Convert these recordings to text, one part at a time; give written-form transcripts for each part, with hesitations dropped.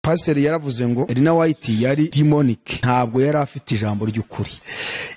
Pastor yaravuze ngo Elena White yari demonic, ntabwo yari afite ijambo ry'ukuri.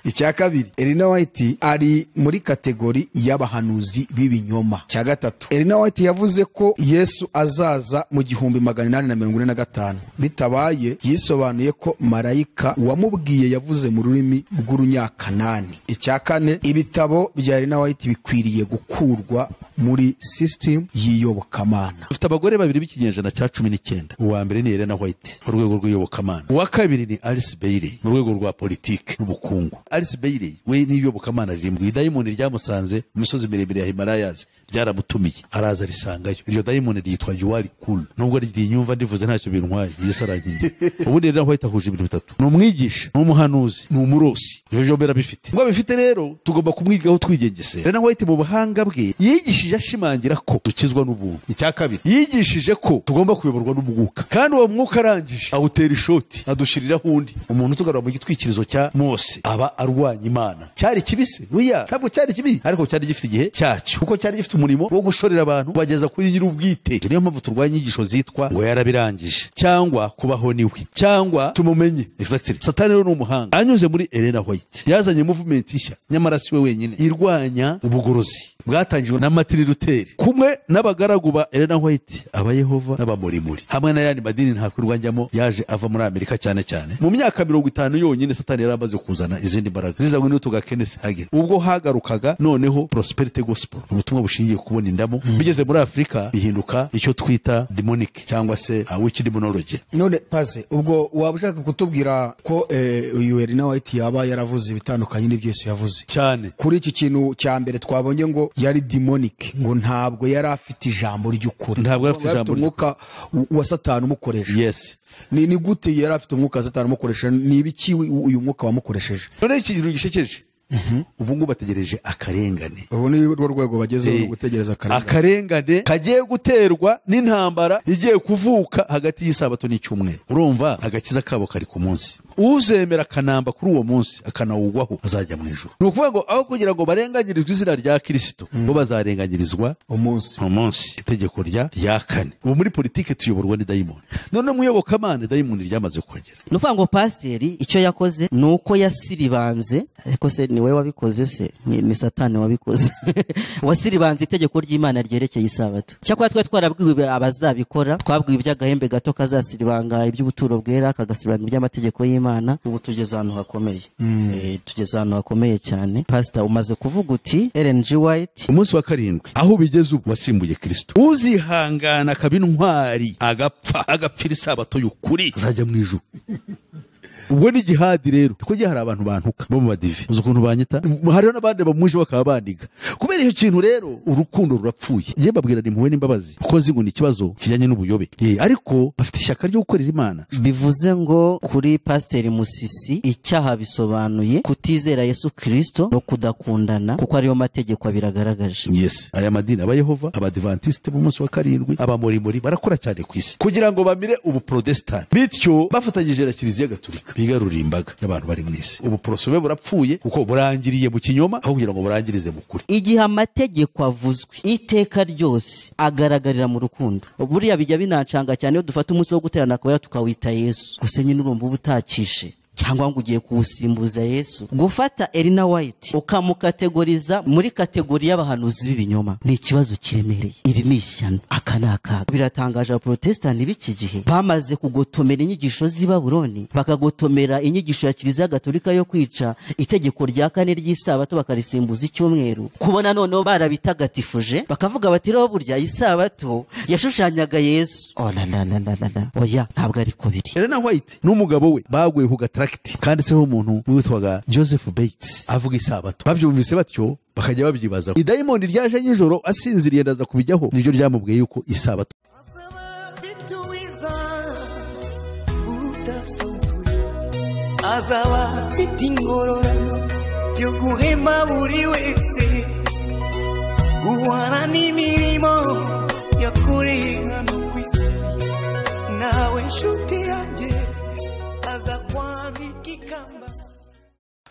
Icya kabiri, Elena White ari muri kategori y'abahanuzi b'ibinyoma. Cya gatatu, Elena White yavuze ko Yesu azaza mu 1845, bitabaye yisobanuye ko marayika wamubwiye yavuze mu rurimi rw'urunyakanani. Icya kane, ibitabo bya Elena White bikwiriye gukurwa muri system y'iyobokamana. Ufite abagore babiri b'ikinyejana cya 19. Uwa mbere ni Elena White mu rwego rw'iyobokamana, uwa kabiri ni Alice Bailey mu rwego rwa politiki n'ubukungu. Alice Bailey we n'iyobokamana ririndwi. Idayimoni ryamusanze mu misozi miremire ya Himalayas, ryaramutumiye araza risangayo. Iryo dayimoni ryitwa You Are Cool, nubwo ry'inyumva ndivuze ntacyo bintwaye, Yesu arangiye. Ubundi Elena White ahuje ibintu bitatu: ni umwigisha, ni umuhanuzi, ni umurosi. Ibyo byombi bifite. Ubwo bifite rero tugomba kumwigaho twigengesera. Elena White mu buhanga bwe yigishije ashimangira ko dukizwa n'ubuntu. Icya kabiri, yigishije ko tugomba kuyoborwa n'umwuka, kandi uwo mwuka arangije awutera ishoti adushiriraho undi. Umuntu tugarura mu gitwikirizo cya Mose aba arwanya Imana. Cyari kibise buya, ntabwo cyari kibi, ariko cyari gifite igihe cyacyo, kuko cyari gifite umurimo wo gushorera abantu bageza kuri nyir'ubwite. Niyo mpamvu turwanya inyigisho zitwa ngo yarabirangije, cyangwa kubaho niwe, cyangwa tumumenye. Exactly. Satani rero ni umuhanga, anyuze muri Elena White yazanye movement ishya, nyamara si we wenyine, irwanya ubugorozi bwatangijwe na Martin Luther kumwe n'abagaragu ba Elena White, abayehova n'abamorimuri, hamwe n'ayandi madini ntakwirwa njyamo yaje ava muri Amerika cyane cyane. Mu myaka 50 yonyine Satani yari amaze kuzana izindi mbaraga zizanywe n'utuga Kenneth Hagin. Ubwo hagarukaga noneho prosperity gospel, ubutumwa bushingiye kubona indamo, bigeze muri Afrika bihinduka icyo twita demonic cyangwa se witch demonology. None paze, ubwo wabushaka kutubwira ko uyu Elena White yaba yaravuze ibitandukanye n'ibyo Yesu yavuze cyane kuri iki kintu cya mbere twabonye ngo yari demonic, ngo ntabwo yari afite ijambo ry'ukuri, ntabwo yari afite ijambo umwuka wa Satani umukoresha. Yes. Ni gute yari afite umwuka wa Satani umukoresha? Ni ibiki uyu mwuka wamukoresheje? None iki kintu gishekeje, ubu ngo bategereje akarengane. Ubu ni rwo rwego bagezeho no gutegereza akarengane kagiye guterwa n'intambara igiye kuvuka hagati y'Isabato n'icyumweru. Urumva agakiza kabo kari ku munsi. Uzemera kanamba kuri uwo munsi akanawugwaho azajya mu ijuru. Ni ukuvuga ngo aho kugira ngo barenganyirizwe izina rya Kristo, bo bazarenganyirizwa umunsi itegeko rya kane. Ubu muri politike tuyoborwa ni dayimoni, none muyobokamana dayimoni ryamaze kuhagera. Ni ukuvuga ngo pasiteri icyo yakoze ni uko yasiribanze, ariko se ni we wabikoze se? Ni Satani wabikoze. Wasiribanze itegeko ry'Imana ryerekeye Isabato. Cyakora twe twarabwiwe abazabikora, twabwiwe iby'agahembe gato kazasiribanga iby'ubuturo bwera, kagasiribanga iby'amategeko y'Imana. Ubu tugeze ahantu hakomeye. Tugeze ahantu hakomeye cyane. Pastor umaze kuvuga uti Ellen G. White umunsi wa karindwi aho bigeze ubu wasimbuye Kristo. Uzihangana kabintwari agapfira Isabato y'ukuri azajya mu ijuru. Ubwo ni jihadi rero, kuko gihe hari abantu bantuka bo mu badive, uzi ukuntu banyita, hariho n'abandi bamuje bakaba bandiga. Kubera icyo kintu rero urukundo rurapfuye. Ngiye babwira impuhwe n'imbabazi, kuko zigo ni ikibazo kijyanye n'ubuyobe, ariko bafite ishyaka ryo gukorera Imana. Bivuze ngo kuri Pasiteri Musisi icyaha bisobanuye kutizera Yesu Kristo no kudakundana, kuko ariyo mategeko abiragaragaje. Yes, aya madini abayehova, abadivantiste mu munsi wa karindwi, abamorimori barakora cyane ku isi kugira ngo bamire ubu Protestant, bityo bafatanyije na Kiliziya Gatolika bigarurira imbaga y'abantu bari mu isi. Ubu porosobe burapfuye kuko burangiriye mu kinyoma aho kugira ngo burangirize mu kuri. Igihe amategeko avuzwe iteka ryose agaragarira mu rukundo, buriya bijya binancanga cyane iyo dufata umunsi wo guterana akabera tukawita Yesu. Gusa nyine urumva ubutakishe cyangwa ngo ugiye kuwusimbuza Yesu. Gufata Elena White ukamukategoriza muri kategori y'abahanuzi b'ibinyoma ni ikibazo kiremereye. Iri ni ishyano, aka ni akaga. Biratangaje Abaprotestant b'iki gihe bamaze kugotomera inyigisho z'i Babuloni, bakagotomera inyigisho ya Kiliziya Gatolika yo kwica itegeko rya kane ry'Isabato bakarisimbuza icyumweru. Kubona noneho barabitagatifuje bakavuga bati rero burya Isabato yashushanyaga Yesu. Oya, ntabwo ariko biri. Elena White n'umugabo we baguye ku kandi seho umuntu witwaga Joseph Bates avuga Isabato. Babyumvise batyo bakajya babyibaza. Idayimoni ryaje nijoro asinziriye ndaza kubijyaho, niryo ryamubwiye yuko Isabato azaba afite ingororano yo guhema buri wese, guhana n'imirimo yakoreye hano ku isi. Nawe nshuti yanjye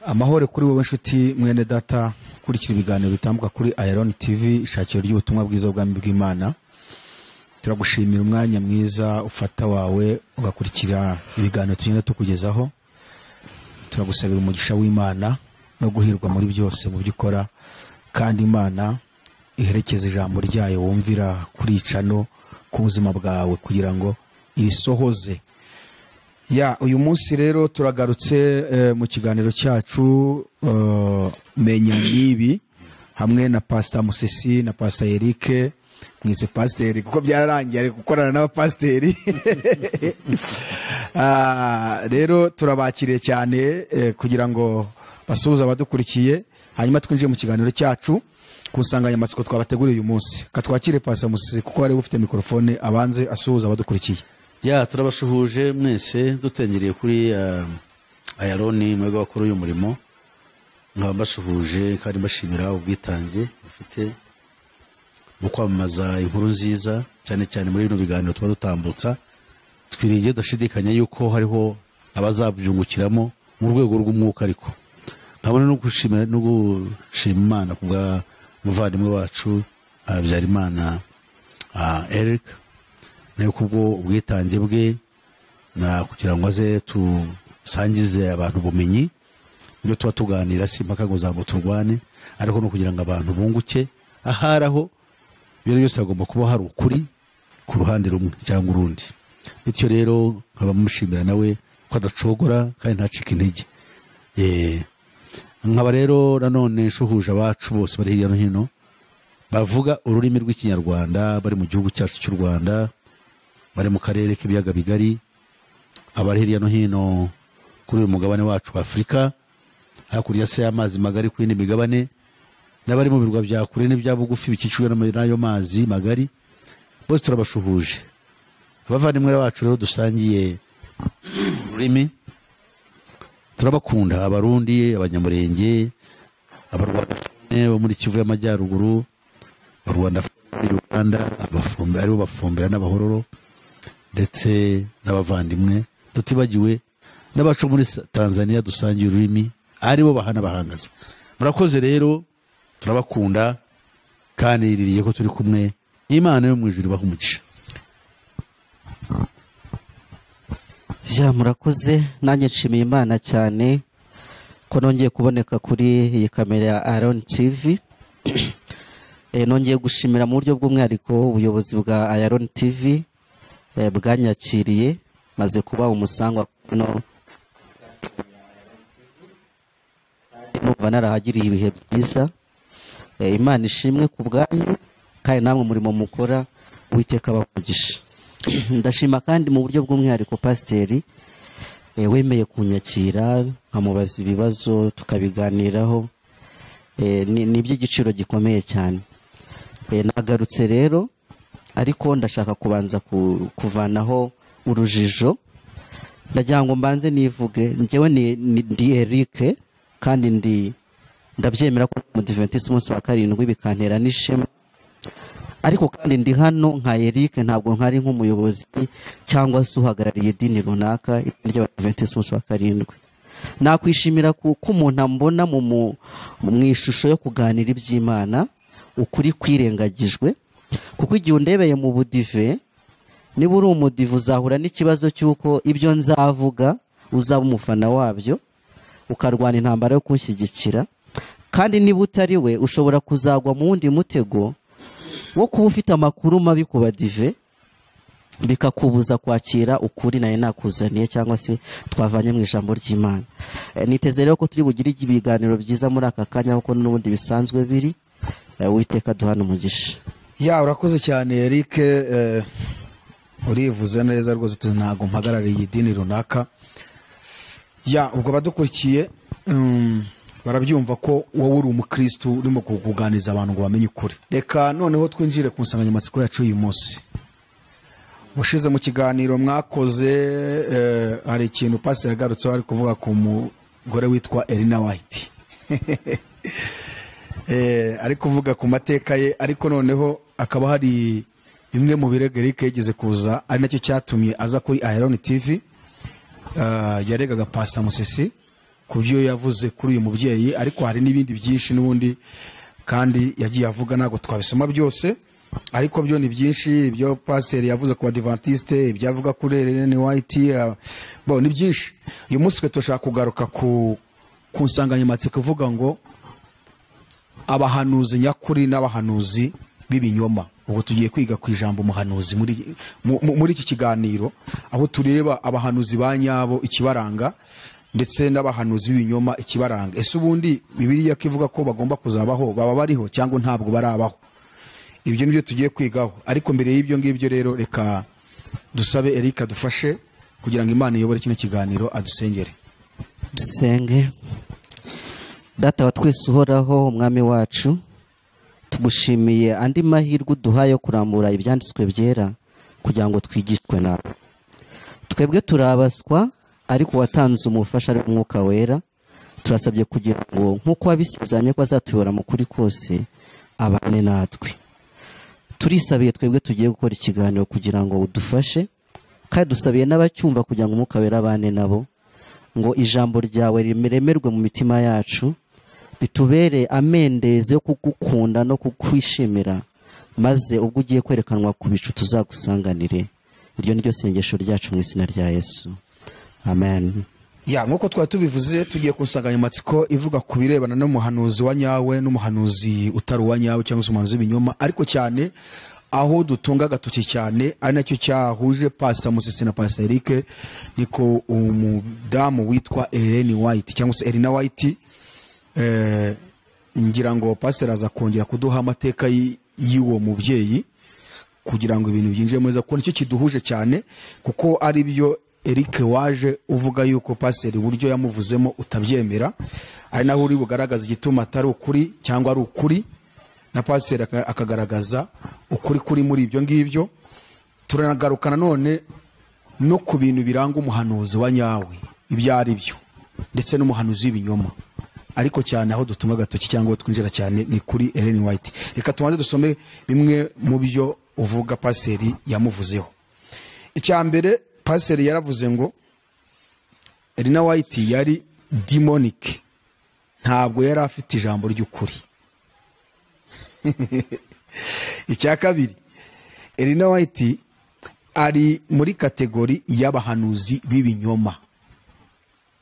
amahoro kuri wowe nshuti mwene data, kurikira ibiganiro bitambuka kuri Iron TV, ishakiro ry'ubutumwa bwiza bw'Imana. turagushimira umwanya mwiza ufata wawe ugakurikira ibiganiro tugenda tukugezaho. Turagusabira umugisha w'Imana no guhirwa muri byose mu byo ukora, kandi Imana iherekeza ijambo ryayo wumvira kuricano ku buzima bwawe kugira ngo irisohoze. Uyu munsi rero turagarutse mu kiganiro cyacu menya nibi hamwe na Pastor Musesi na Pastor Eric. Mwise pasiteri kuko byararangiye ari gukorana n'abapasiteri. Rero turabakiriye cyane kugira ngo basuhuze abadukurikiye, hanyuma twinjiye mu kiganiro cyacu ku nsanganyamatsiko twabateguriye uyu munsi. Katwakire Pastor Musesi kuko ari ufite mikrofone, abanze asuhuza abadukurikiye. Turabashuhuje mwese dutengereye kuri Ayaroni mwebwe bakuru uyu murimo. Nkaba mbashuhuje kandi mbashimira ubwitange bufite mu kwamamaza inkuru nziza, cyane cyane muri bino biganiro tuba dutambutsa. Twiringiye dashidikanya yuko hariho abazabyungukiramo mu rwego rw'umwuka, ariko nkabona no gushima Imana kubwa muvandimwe wacu Habyarimana Eric, nayo kubwo ubwitange bwe na kugira ngo aze tusangize abantu ubumenyi ibyo tuba tuganira, si mpaka ngo zango turwane, ariko no kugira ngo abantu bunguke. Aharaho ibyo byose agomba kuba hari ukuri ku ruhande rumwe cyangwa urundi. Bityo rero nkaba mushimira nawe ko adacogora kandi ntacika intege. Nkaba rero nanone nshuhuje abacu bose bari hirya no hino bavuga ururimi rw'ikinyarwanda, bari mu gihugu cyacu cy'u Rwanda, bari mu karere k'ibiyaga bigari, abari hirya no hino kuri uyu mugabane wacu wa Afurika, hakurya se y'amazi magari ku yindi migabane, n'abari mu birwa bya kure n'ibya bugufi bikicwe n'ayo mazi magari, bose turabashuhuje. Abavandimwe bacu rero dusangiye ururimi, turabakunda, Abarundi, Abanyamurenge, Abarwanda bo muri Kivu y'Amajyaruguru, Abarwanda muri Uganda, Abafumbi aribo Bafumbira n'Abahororo, ndetse n'abavandimwe tutibagiwe n'abacu muri Tanzania dusangiye ururimi, aribo bahana bahangaza. Murakoze rero, turabakunda kandi iririye ko turi kumwe. Imana yo mu ijuru ibahe umugisha. Murakoze, nanjye nshimiye Imana cyane ko nongeye kuboneka kuri iyi kamera ya Ayaroni TV. Nongeye gushimira mu buryo bw'umwihariko ubuyobozi bwa Ayaroni TV bwanyakiriye, maze kuba umusangwa no numva narahagiriye ibihe byiza. Imana ishimwe ku bwanyu kandi namwe murimo mukora, Uwiteka abamugisha. Ndashima kandi mu buryo bw'umwihariko pasiteri wemeye kunyakira nkamubaza ibibazo tukabiganiraho, ni iby'igiciro gikomeye cyane. Nagarutse rero, ariko ndashaka kubanza kuvanaho urujijo. Ndagira ngo mbanze nivuge, njyewe ndi Eric kandi ndabyemera ko mu Adventiste umunsi wa karindwi bikantera n'ishema, ariko kandi ndi hano nka Eric, ntabwo nkari nk'umuyobozi cyangwa se uhagarariye idini runaka ry'Abadventiste umunsi wa karindwi. Nakwishimira ko umuntu ambona mu ishusho yo kuganira iby'Imana, ukuri kwirengagijwe, kuko igihe undebeye mu budive, niba uri umudive uzahura n'ikibazo cy'uko ibyo nzavuga uzaba umufana wabyo, ukarwana intambara yo kunshyigikira, kandi niba utari we ushobora kuzagwa mu wundi mutego wo kuba ufite amakuru mabi ku badive, bikakubuza kwakira ukuri nayo nakuzaniye cyangwa se twavanye mu ijambo ry'Imana. Niteze rero ko turi bugire ibiganiro byiza muri aka kanya, kuko n'ubundi bisanzwe biri. Uwiteka duhana umugisha. Urakoze cyane Eric, urivuze neza rwose, ntabwo mpagarariye idini runaka. Ubwo badukurikiye barabyumva ko wowe uri umukristo urimo kuganiriza abantu ngo bamenye ukuri. Reka noneho twinjire ku nsanganyamatsiko yacu uyu munsi. Ushize mu kiganiro mwakoze hari ikintu pastor yagarutseho, ari kuvuga ku mugore witwa Elena White. Ari kuvuga ku mateka ye, ariko noneho akaba hari bimwe mu birego Eric yigeze kuza, ari nacyo cyatumye aza kuri Ayaroni TV. Yaregaga Pastor Musesi ku byo yavuze kuri uyu mubyeyi, ariko hari n'ibindi byinshi n'ubundi kandi yagiye avuga, ntabwo twabisoma byose. ariko byo ni byinshi. Ibyo pasiteri yavuze ku Adventiste, ibyo avuga kuri Ellen White, ni byinshi. Uyu munsi twe turashaka kugaruka ku nsanganyamatsiko ivuga ngo abahanuzi nyakuri n'abahanuzi b'ibinyoma. Ubwo tugiye kwiga ku ijambo umuhanuzi muri iki kiganiro, aho tureba abahanuzi ba nyabo ikibaranga ndetse n'abahanuzi b'ibinyoma ikibaranga. Ese ubundi Bibiliya kivuga ko bagomba kuzabaho, baba bariho cyangwa ntabwo barabaho? Ibyo nibyo tugiye kwigaho. Ariko mbere y'ibyo ngibyo rero, reka dusabe Eric adufashe kugira ngo Imana iyobore kino kiganiro, adusengere. Dusenge. Data wa twese uhoraho, umwami wacu, tugushimiye andi mahirwe uduhaye yo kurambura ibyanditswe byera kugira ngo twigishwe nawe. Twebwe turabaswa, ariko watanze umufasha ari umwuka wera. Turasabye kugira ngo nk'uko wabisezeranye ko azatuyobora mu kuri kose, abane natwe. Turisabiye twebwe tugiye gukora ikiganiro kugira ngo udufashe, kandi dusabiye n'abacyumva kugira ngo umwuka wera abane nabo, ngo ijambo ryawe riremerwe mu mitima yacu, bitubere amendeze yo kugukunda no kukwishimira, maze ubwo ugiye kwerekanwa ku bicu tuzagusanganire. Iryo ni ryo sengesho ryacu mu izina rya Yesu, amen. Nk'uko twari tubivuze, tugiye ku nsanganyamatsiko ivuga ku birebana n'umuhanuzi wa nyawe n'umuhanuzi utari uwa nyawe cyangwa se umuhanuzi w'ibinyoma, ariko cyane aho dutunga agatoki cyane ari nacyo cyahuje Pastor Musisi na Pastor Eric, niko umudamu witwa Ellen White cyangwa se Ellen White. Ngira ngo Pastor aza kongera kuduha amateka y'uwo mubyeyi kugira ngo ibintu byinjire neza, kuko nicyo kiduhuje cyane, kuko ari byo Eric waje uvuga yuko Pastor uburyo yamuvuzemo utabyemera, ari naho uri bugaragaza igituma atari ukuri cyangwa ari ukuri, na Pastor akagaragaza ukuri kuri muri ibyo ngibyo. Turanagaruka none no ku bintu biranga umuhanuzi wa nyawe, ibyo ari byo, ndetse n'umuhanuzi w'ibinyoma, ariko cyane aho dutunga agatoki cyangwa twinjira cyane ni kuri Ellen White. Reka tumaze dusome bimwe mu byo uvuga Pastor yamuvuzeho. Icya mbere, Pastor yaravuze ngo Ellen White yari demonic, ntabwo yari afite ijambo ry'ukuri. Icya kabiri, Ellen White ari muri kategori y'abahanuzi b'ibinyoma.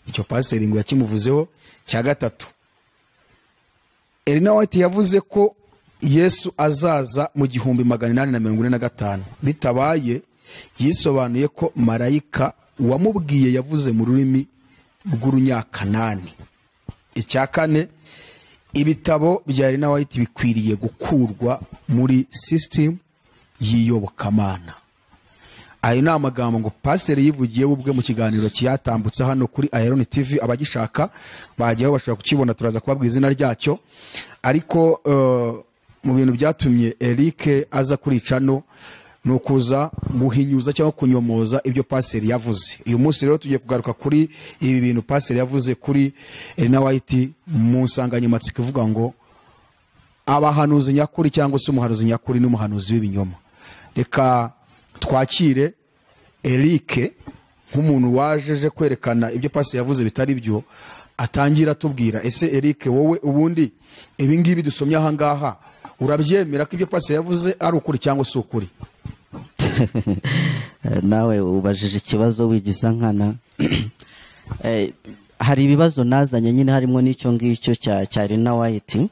Icyo Pastor ngo yakimuvuzeho. Cya gatatu, Ellen White yavuze ko Yesu azaza mu 1845, bitabaye yisobanuye ko marayika wamubwiye yavuze mu rurimi rw'urunyakanani. Icya kane, ibitabo bya Ellen White bikwiriye gukurwa muri system y'iyobokamana. Ayo ni amagambo ngo Pastor yivugiye ubwe mu kiganiro cyatambutse hano kuri Iron TV. Abagishaka bajyaho bashobora kukibona, turaza kubabwira izina ryacyo. Ariko mu bintu byatumye Eric aza kuri cano ni ukuza guhinyuza cyangwa kunyomoza ibyo Pastor yavuze. Uyu munsi rero tugiye kugaruka kuri ibi bintu Pastor yavuze kuri Ellen White mu nsanganyamatsiko ivuga ngo abahanuzi nyakuri cyangwa se umuhanuzi nyakuri n'umuhanuzi w'ibinyoma. Reka twakire Eric nk'umuntu wajeje kwerekana ibyo Pastor yavuze bitari byo, atangira tubwira. Ese Eric, wowe ubundi ibi ngibi dusomye aha ngaha urabyemera ko ibyo Pastor yavuze ari ukuri cyangwa si ukuri? Nawe ubajije ikibazo wigiza nkana. Hari ibibazo nazanye nyine, harimo n'icyo ngicyo cya Ellen White,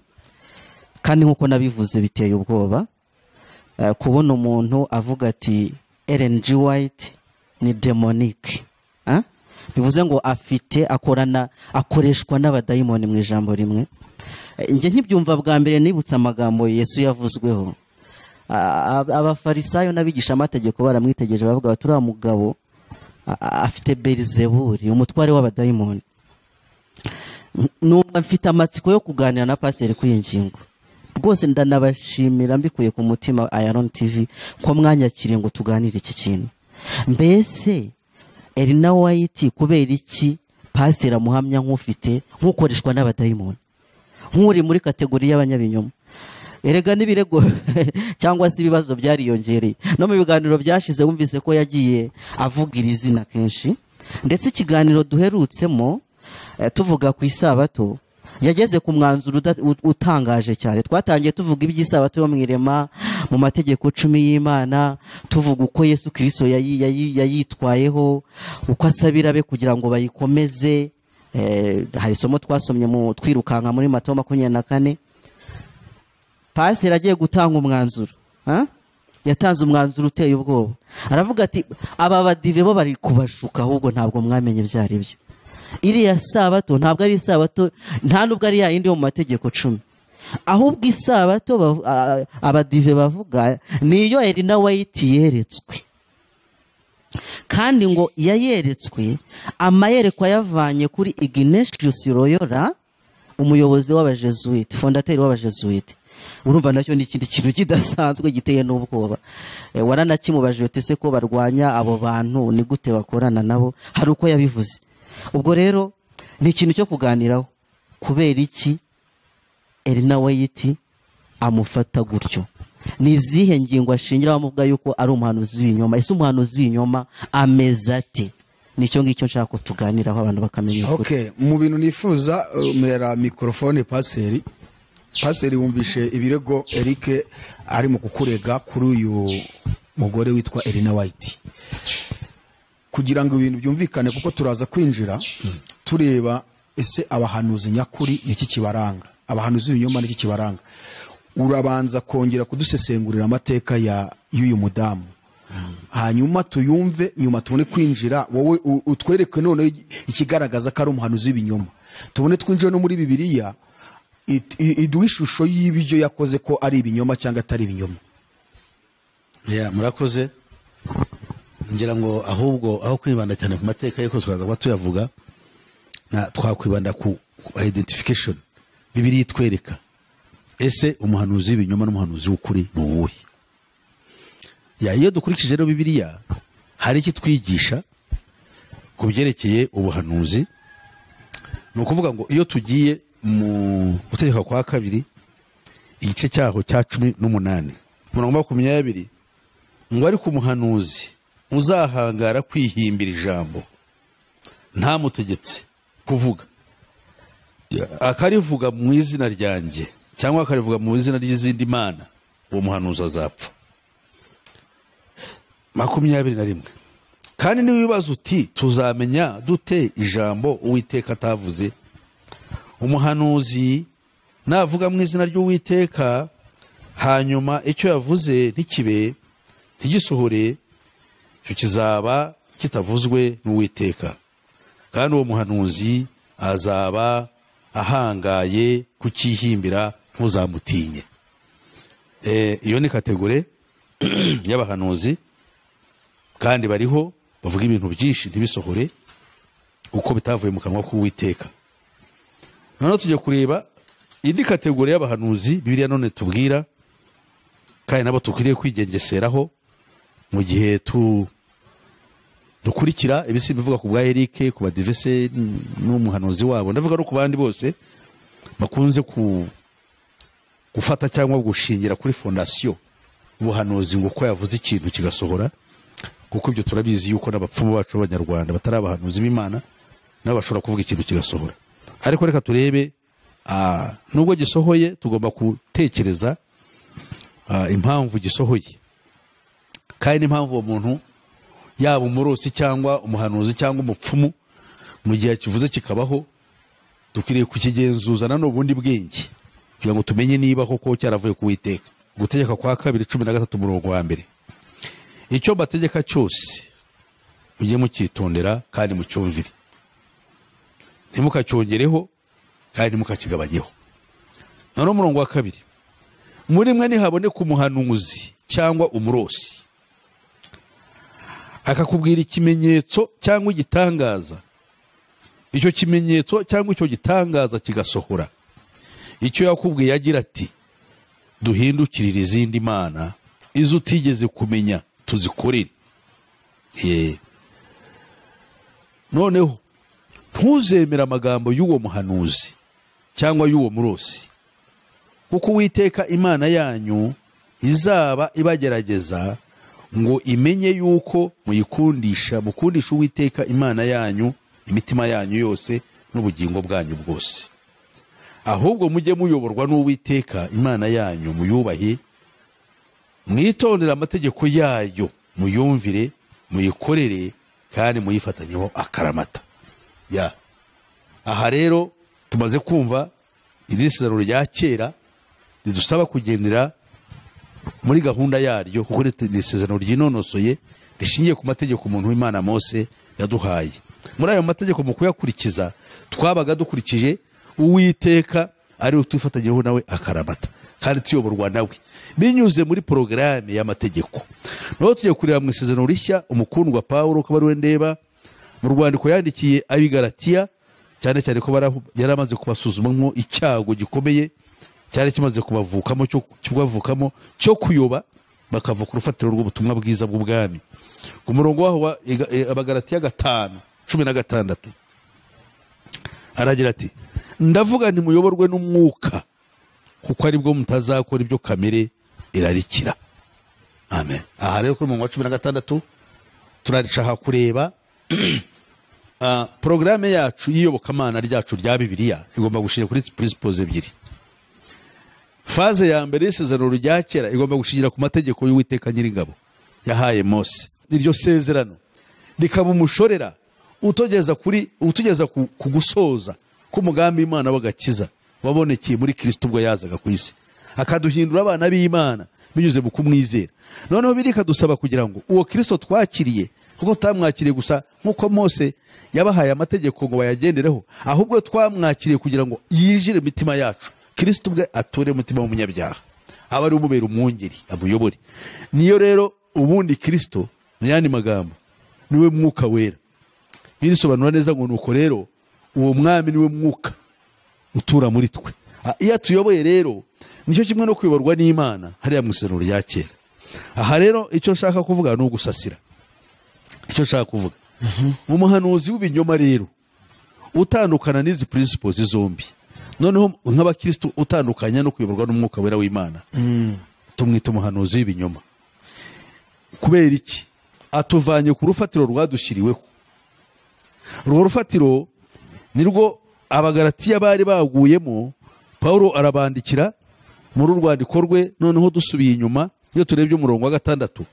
kandi nk'uko nabivuze biteye ubwoba. Kubona umuntu avuga ati Ellen G. White ni demonic, bivuze ngo akoreshwa n'abadayimoni mu ijambo rimwe. Nje nkibyumva bwa mbere nibutsa amagambo Yesu yavuzweho. Abafarisayo n'abigisha amategeko baramwitegereje bavuga bati uriya mugabo afite Beelzebuli, umutware w'abadayimoni. Numva mfite amatsiko yo kuganira na Pastor kuri iyi ngingo. Rwose ndanabashimira mbikuye ku mutima Iron TV ko mwanyakiriye ngo tuganire iki kintu. Mbese Ellen White kubera iki Pastor amuhamya nk'ukoreshwa n'abadayimoni, nk'uri muri kategori y'abanyabinyoma? Erega n'ibirego cyangwa se ibibazo byariyongereye. No mu biganiro byashize wumvise ko yagiye avugira izina kenshi, ndetse ikiganiro duherutsemo tuvuga ku isabato yageze ku mwanzuro utangaje cyane. Twatangiye tuvuga iby'isabato yo mu irema, mu mategeko 10 y'Imana, tuvuga uko Yesu Kristo yayitwayeho, uko asabira be kugira ngo bayikomeze. Hari isomo twasomye mu twirukanka muri Matayo 24. Pasiteri agiye gutanga umwanzuro, yatanze umwanzuro uteye ubwoba. Aravuga ati aba badive bo bari kubashuka, ahubwo ntabwo mwamenye byari byo. Iriya sabato ntabwo ari isabato, nta nubwo ari ya yindi yo mu mategeko 10, ahubwo isabato abadive bavuga niyo Elina White yeretswe. Kandi ngo yayeretswe amayerekwa yavanye kuri Ignatius Loyola, umuyobozi w'abajesuite, fondateur w'abajesuite. Urumva nacyo ni ikindi kintu kidasanzwe giteye n'ubwoba. Waranakimubajije utese ko barwanya abo bantu ni gute bakorana nabo, hari uko yabivuze. Ubwo rero ni ikintu cyo kuganiraho, kubera iki Elina White amufata gutyo, ni izihe ngingo ashingira bamuvuga yuko ari umuhanuzi w'ibinyoma. Ese umuhanuzi w'ibinyoma ameze ate? Nicyo ngicyo nshaka ko tuganiraho abantu bakamenya. Okay, mu bintu nifuza mera microphone Paseri wumvishe ibirego Eric ari mu kukurega kuri uyu mugore witwa Elina White. Kugira ngo ibintu byumvikane, kuko turaza kwinjira tureba ese abahanuzi nyakuri niki kibaranga, abahanuzi b'ibinyoma niki kibaranga. Urabanza kongera kudusesengurira amateka y'uyu mudamu, hanyuma tuyumve, nyuma tubone kwinjira. Wowe utwereke none ikigaragaza ko ari umuhanuzi w'ibinyoma, tubone twinjira no muri Bibiliya iduha ishusho y'ibyo yakoze ko ari ibinyoma cyangwa atari ibinyoma. Murakoze. Ngira ngo ahubwo aho kwibanda cyane ku mateka y'uko twaza tuyavuga, twakwibanda ku identification. Bibiliya itwereka ese umuhanuzi w'ibinyoma n'umuhanuzi w'ukuri ni uwuhe. Iyo dukurikije rero Bibiliya, hari iki twigisha ku byerekeye ubuhanuzi. Ni ukuvuga ngo iyo tugiye mu gutegeka kwa 2 igice cyaho cya 18 umurongo 20, ngo ariko umuhanuzi uzahangara kwihimbira ijambo ntamutegetse kuvuga, akarivuga mu izina ryanjye cyangwa akarivuga mu izina ry'izindi mana, uwo muhanuzi azapfa. 21. Kandi niwibaza uti tuzamenya dute ijambo Uwiteka atavuze? Umuhanuzi navuga mu izina ry'Uwiteka, hanyuma icyo yavuze ntikibe, ntigisohore, cyo kizaba kitavuzwe n'Uwiteka, kandi uwo muhanuzi azaba ahangaye kukihimbira, ntuzamutinye. Iyo ni kategori y'abahanuzi, kandi bariho bavuga ibintu byinshi ntibisohore uko bitavuye mu kanwa k'Uwiteka. Noneho tujye kureba indi kategori y'abahanuzi Bibiliya none tubwira, kandi nabo tukwiriye kwigengeseraho mu gihe dukurikira ibisimba bivuga ku bwa Eric, ku badivese n'umuhanuzi wabo. Ndavuga no ku bandi bose bakunze gufata cyangwa gushingira kuri fondation ubuhanuzi ngo ko yavuze ikintu kigasohora, kuko ibyo turabizi yuko n'abapfumu bacu b'Abanyarwanda batari abahanuzi b'Imana nabo bashobora kuvuga ikintu kigasohora. Ariko reka turebe nubwo gisohoye tugomba gutekereza impamvu gisohoye, kandi n'impamvu uwo muntu yaba umurosi cyangwa umuhanuzi cyangwa umupfumu mu gihe kivuze kikabaho, dukwiriye kukigenzuza na n'ubundi bwenge kugira ngo tumenye niba koko cyaravuye ku Uwiteka. Gutegeka kwa 2:13 umurongo wa 1. Icyo bategeka cyose mujye mukitondera kandi mucyumvire, ntimukacyongereho kandi ntimukakigabanyeho. None umurongo wa 2, muri mwe nihaboneka umuhanuzi cyangwa umurosi akakubwira ikimenyetso cyangwa igitangaza, icyo kimenyetso cyangwa icyo gitangaza kigasohora, icyo yakubwiye agira ati duhindukirire izindi mana izo utigeze kumenya tuzikorere. Noneho ntuzemera amagambo y'uwo muhanuzi cyangwa y'uwo murosi, kuko Uwiteka Imana yanyu izaba ibagerageza ngo imenye yuko mukundisha Uwiteka Imana yanyu imitima yanyu yose n'ubugingo bwanyu bwose. ahubwo mujye muyoborwa n'Uwiteka Imana yanyu, muyubahe, mwitondere amategeko yayo, muyumvire, muyikorere, kandi muyifatanyeho akaramata. Aha rero tumaze kumva iri sezerano rya kera ridusaba kugendera muri gahunda yaryo, kuko ni isezerano ryinonosoye rishingiye ku mategeko umuntu w'Imana Mose yaduhaye. Muri ayo mategeko mu kuyakurikiza twabaga dukurikije Uwiteka ari utufatanyeho nawe akaramata, kandi tuyoborwa nawe binyuze muri porogaramu y'amategeko. Naho tugiye kureba mu isezerano rishya umukundwa Pawulo, ko ari we ndeba, mu rwandiko yandikiye ab'i Galatiya, cyane cyane ko yaramaze kubasuzumamo icyago gikomeye cyari kimaze kubavukamo cyo kuyoba bakavuka urufatiro rw'ubutumwa bwiza bw'ubwami. Ku murongo waho Abagalatiya 5:16 aragira ati, ndavuga nti muyoborwe n'umwuka, kuko ari bwo mutazakora ibyo kamere irarikira. Amen. Aha rero kuri murongo wa 16 turashaka kureba porogaramu yacu y'iyobokamana ryacu rya Bibiliya igomba gushingira kuri principles ebyiri. Faze ya mbere y'isezerano rya kera igomba gushingira ku mategeko y'Uwiteka Nyiringabo yahaye Mose. Iryo sezerano rikaba umushorera utugeza ku gusoza k'umugambi w'Imana w'agakiza wabonekeye muri Kristo ubwo yazaga ku isi, akaduhindura abana b'Imana binyuze mu kumwizera. Noneho birikadusaba kugira ngo uwo Kristo twakiriye, kuko tutamwakiriye gusa nk'uko Mose yabahaye amategeko ngo bayagendereho, ahubwo twamwakiriye kugira ngo yinjire mu mitima yacu, Kristo ubwe ature mu mutima w'umunyabyaha, aba ari umubera umwungeri, amuyobore. Niyo rero ubundi Kristo mu yandi magambo niwe mwuka wera. Birisobanura neza ngo nuko rero uwo mwami niwe mwuka utura muri twe. Iyo tuyoboye rero nicyo kimwe no kuyoborwa n'Imana hariya mu isezerano rya kera. Aha rero icyo nshaka kuvuga ni ugusasira. Icyo nshaka kuvuga umuhanuzi w'ibinyoma rero utandukana n'izi principles zombi, noneho nk'abakristo utandukanya no kuyoborwa n'umwuka wera w'Imana, tumwita umuhanuzi w'ibinyoma. Kubera iki? Atuvanye ku rufatiro rwadushiriweho. Urwo rufatiro nirwo Abagalatiya bari baguyemo. Pawulo arabandikira muri urwandiko rwe, noneho dusubiye inyuma iyo turebye umurongo wa 6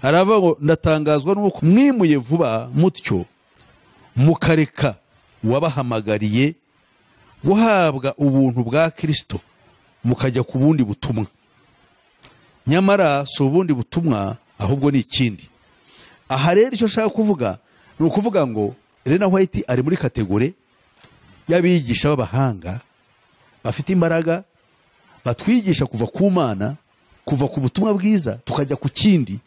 aravuga ngo, ndatangazwa n'uko mwimuye vuba mutyo mukareka wabahamagariye guhabwa ubuntu bwa Kristo mukajya ku bundi butumwa. Nyamara so ubundi butumwa, ahubwo ni ikindi. Aha rero icyo nshaka kuvuga ni ukuvuga ngo Ellen White ari muri kategori y'abigisha b'abahanga bafite imbaraga, batwigisha kuva ku Mana, kuva ku butumwa bwiza tukajya ku kindi.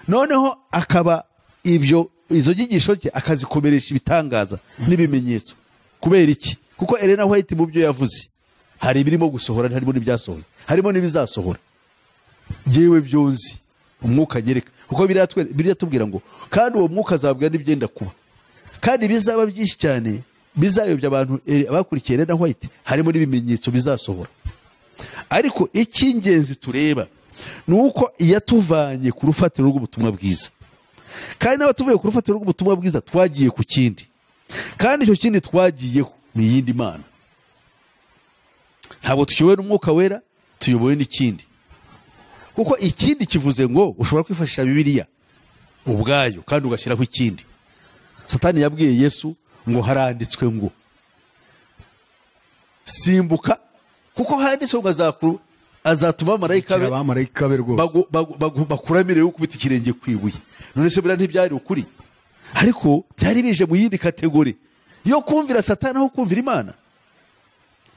Noneho akaba izo nyigisho cye akazikomeresha ibitangaza n'ibimenyetso. Kubera iki? Kuko Ellen White mu byo yavuze hari ibirimo gusohora, harimo n'ibyasohoye, harimo n'ibizasohora. Yewe byonzi umwuka nyereka, kuko biriya tubwira ngo kandi uwo mwuka azabwira n'ibyenda kuba, kandi bizaba byinshi cyane bizayobya abantu abakurikiye Ellen White, harimo n'ibimenyetso bizasohora. Ariko icy'ingenzi tureba ni uko yatuvanye ku rufatiro rw'ubutumwa bwiza, kandi n'abatuvuye ku rufatiro rw'ubutumwa bwiza twagiye ku kindi, kandi icyo kindi twagiyeho ni iyindi Mana. Ntabwo tuyobowe n'umwuka wera, tuyobowe n'ikindi. Kuko ikindi kivuze ngo ushobora kwifashisha Bibiliya ubwayo kandi ugashyiraho ikindi. Satani yabwiye Yesu ngo haranditswe ngo simbuka, kuko handitswe ngo azatuma abamarayika be bakuramire yo kubita ikirenge kwibuye. None se bira ntibyari ukuri? Ariko byari bije mu yindi kategori yo kumvira Satani aho kumvira Imana.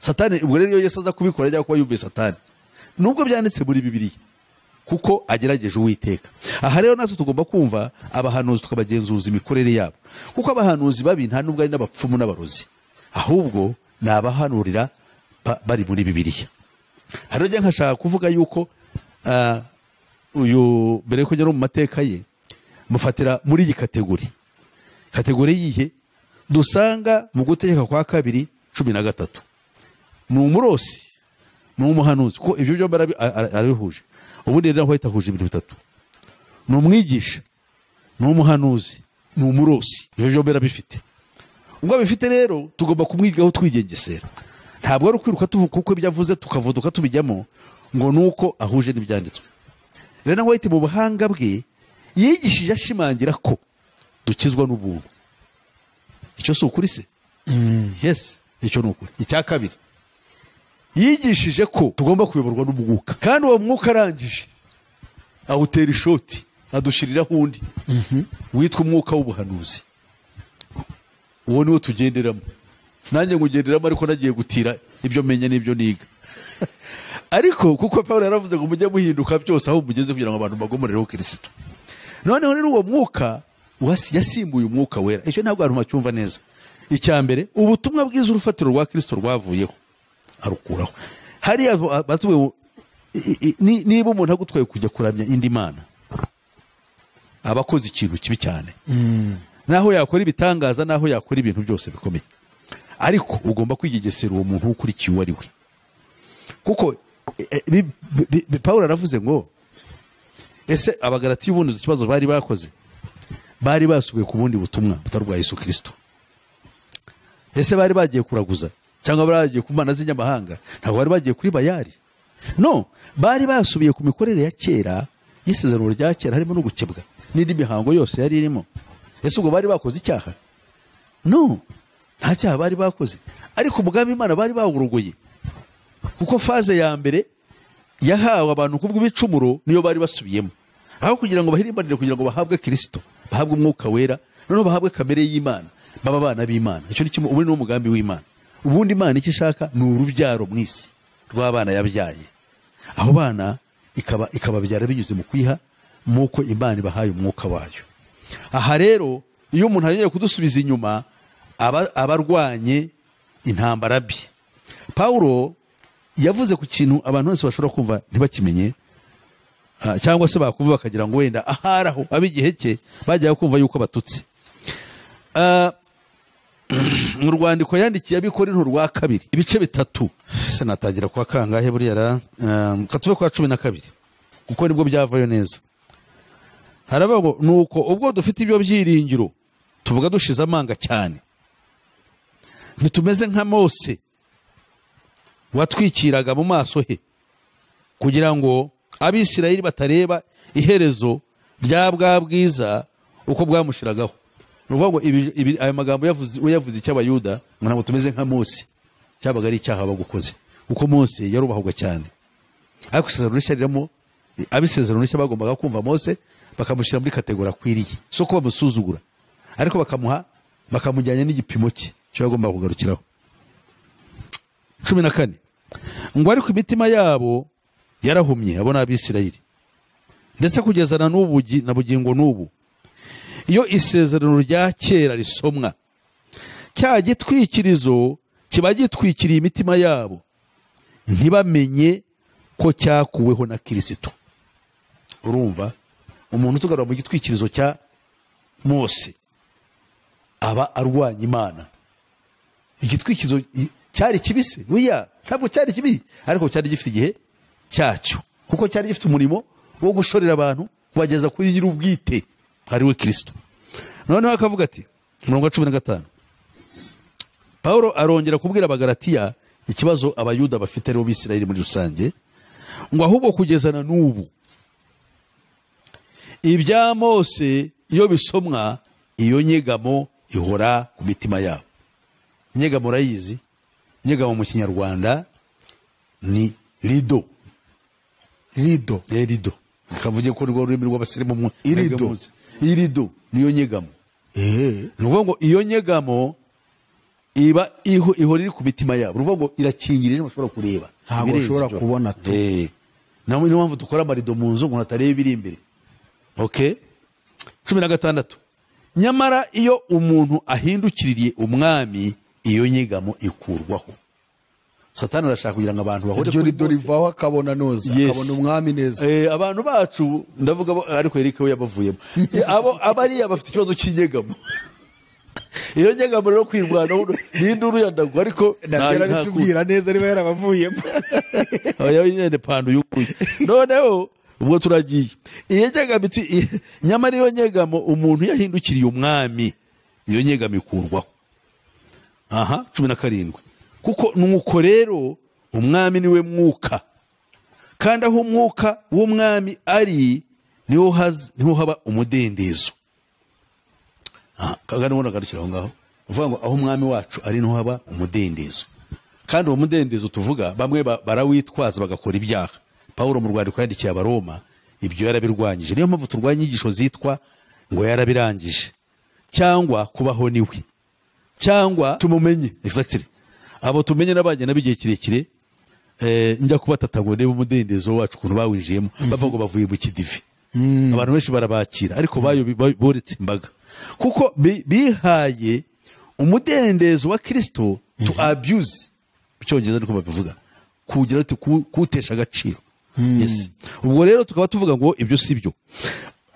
Satani ubwo rero Yesu aza kubikora ajya kuba yumviye Satani, nubwo byanditse muri Bibiliya, kuko agerageje Uwiteka. Aha rero natwe tugomba kumva abahanuzi tukabagenzuza imikorere yabo, kuko abahanuzi babi nta nubwo ari n'abapfumu n'abarozi, ahubwo ni abahanurira bari muri Bibiliya. Hano njya nkashaka kuvuga yuko uyu mbere yuko njya no mu mateka ye mufatira muri iyi kategori yihe dusanga mu gutegeka kwa 2:13. Ni umurosi, ni umuhanuzi, kuko ibyo byombi arabihuje. Ubundi rero ahita ahuje ibintu bitatu: ni umwigisha, ni umuhanuzi, ni umurosi. Ibyo byombi arabifite. Ubwo abifite rero tugomba kumwigaho twigengesera. ntabwo ari ukwiruka tuvuga kuko ibyo avuze tukavuduka tubijyamo ngo nuko ahuje n'ibyanditswe. Rero White mu buhanga bwe yigishije ashimangira ko dukizwa n'ubuntu. Icyo si ukuri se? Yes, icyo ni ukuri. Icya kabiri, yigishije ko tugomba kuyoborwa n'umwuka, kandi uwo mwuka arangije awutera ishoti adushiriraho undi witwa umwuka w'ubuhanuzi. Uwo niwo tugenderamo, nanjye ngugenderamo, ariko nagiye gutira ibyo menya n'ibyo niga. Ariko kuko Pawulo yaravuze ngo mujye muhinduka byose aho mugeze kugira ngo abantu bagomorereho Kristo. Noneho rero uwo mwuka yasimbuye umwuka wera. Icyo ntabwo abantu bacyumva neza. Icya mbere, ubutumwa bwiza urufatiro rwa Kristo rwavuyeho arukuraho. Hariya batubwiye niba umuntu agutwaye kujya kuramya indi mana, abakoze ikintu kibi cyane. Naho yakora ibitangaza, naho yakora ibintu byose bikomeye, ariko ugomba kwigegesera uwo muntu ukurikiye uwo ari we. Kuko Pawulo aravuze ngo ese abagalatiya ubundi ikibazo bari bakoze, bari basubiye ku bundi butumwa butari bwa Yesu Kristo. Ese bari bagiye kuraguza cyangwa bari bagiye ku mana z'inyamahanga? Ntabwo bari bagiye kuri Bayali. No, bari basubiye ku mikorere ya kera y'isezerano rya kera, harimo no gukebwa n'indi mihango yose yari irimo. Ese ubwo bari bakoze icyaha? No, nta cyaha bari bakoze, ariko umugambi Imana bari bawurogoye. Kuko faze ya mbere yahawe abantu kubw'ibicumuro niyo bari basubiyemo, aho kugira ngo bahirimbanire kugira ngo bahabwe Kristo, bahabwe umwuka wera, noneho bahabwe kamere y'Imana, baba abana b'Imana. Icyo ni kimwe, ubu ni umugambi w'Imana. Ubundi Imana icyo ishaka ni urubyaro mu isi rw'abana yabyaye. Aho bana ikababyara binyuze mu kwiha muko Imana ibahaye umwuka wayo. Aha rero iyo umuntu agiye kudusubiza inyuma abarwanye intambara bi. Pawulo yavuze ku kintu abantu bose bashobora kumva ntibakimenye, cyangwa se bakumva bakagira ngo wenda aharaho abigihe cye bajya kumva yuko batutse. Mu rwandiko yandikiye Abikorinto rwa 2 ibice 3, se natangira kwa kangahe buriya katuve kwa 12 kuko nibwo byavayo neza. Haravuga ngo nuko ubwo dufite ibyo byiringiro tuvuga dushize amanga cyane, ntitumeze nka Mose watwikiraga mu maso he kugira ngo Abisirayeli batareba iherezo rya bwa bwiza uko bwamushiragaho. Nuvuga ngo aya magambo yavuze cy'Abayuda ngo ntabwo tumeze nka Mose, cyabaga ari icyaha bagukoze, kuko Mose yarubahwaga cyane. Ariko isezerano rishya ririmo abisezerano rishya bagombaga kumva Mose bakamushyira muri kategori akwiriye, so ko bamusuzugura, ariko bakamujyanya n'igipimo cye cyo yagomba kugarukiraho. 14 ngo ariko imitima yabo yarahumye abona Abisirayeli, ndetse kugeza na n'ubu na bugingo n'ubu iyo isezerano rya kera risomwa, cya gitwikirizo kiba gitwikiriye imitima yabo, ntibamenye ko cyakuweho na Kristo. Urumva, umuntu tugarura mu gitwikirizo cya Mose aba arwanya Imana. Igitwikirizo cyari kibise, wiya ntabwo cyari kibi, ariko cyari gifite igihe cyacyo, kuko cyari gifite umurimo wo gushorera abantu kubageza kuri nyir'ubwite ari we Kristo. Noneho akavuga ati murongo 15, Pawulo arongera kubwira Abagalatiya ikibazo Abayuda bafite ari bo Bisirayeli muri rusange, ngo ahubwo kugeza na n'ubu ibya Mose iyo bisomwa, iyo nyegamo ihora ku mitima yabo. Nyegamo urayizi? Nyegamo mu Kinyarwanda ni rido. Rido kavuge ko rwo rurimi rw'abasirimu mu irido niyo nyegamo. Nuvuga ngo iyo nyegamo iba ihora iri ku mitima yabo. Nuvuga ngo irakingirije bashobora kureba, ntabwo bashobora kubona to. Namwe niyo mpamvu dukora amarido mu nzu ngo natarebe biri imbere. Okay, 16 nyamara iyo umuntu ahindukiririye umwami, iyo nyegamo ikurwaho. Satani arashaka kugira ngo abantu bahore kuri rido rivaho akabona noza, akabona umwami neza. Abantu bacu ndavuga ariko Eric we yabavuyemo. Abari abafite ikibazo cy'inyegamo. Iyo nyegamo rero kwirwanaho n'induru yandagwa, ariko nabyo bitubwira neza niba yarabavuyemo. Oya nyine pandu yukuye. Noneho ubwo turagiye. Iyo nyegamo nyamara iyo nyegamo umuntu yahindukiriye umwami, iyo nyegamo ikurwaho. 17 kuko nuko rero umwami niwe mwuka, kandi aho umwuka w'umwami ari niho haba umudendezo. Kagani ubona agarukira aho ngaho uvuga ngo aho umwami wacu ari niho haba umudendezo, kandi uwo mudendezo tuvuga bamwe barawitwaza bagakora ibyaha. Pawulo mu rwandiko yandikiye Abaroma ibyo yarabirwanyije. Niyo mpamvu turwanya inyigisho zitwa ngo yarabirangije cyangwa kubaho niwe cyangwa tumumenye. Exactly, abo tumenye n'abanye nab'igihe kirekire njya kubatata ngo niba umudendezo wacu ukuntu bawinjiyemo bavuga ngo bavuye mu kidivi. Abantu benshi barabakira ariko boretse imbaga, kuko bihaye umudendezo wa Kristo to abuse, icyongereza niko babivuga, kugira ati kutesha agaciro. Yes, ubwo rero tukaba tuvuga ngo ibyo si byo.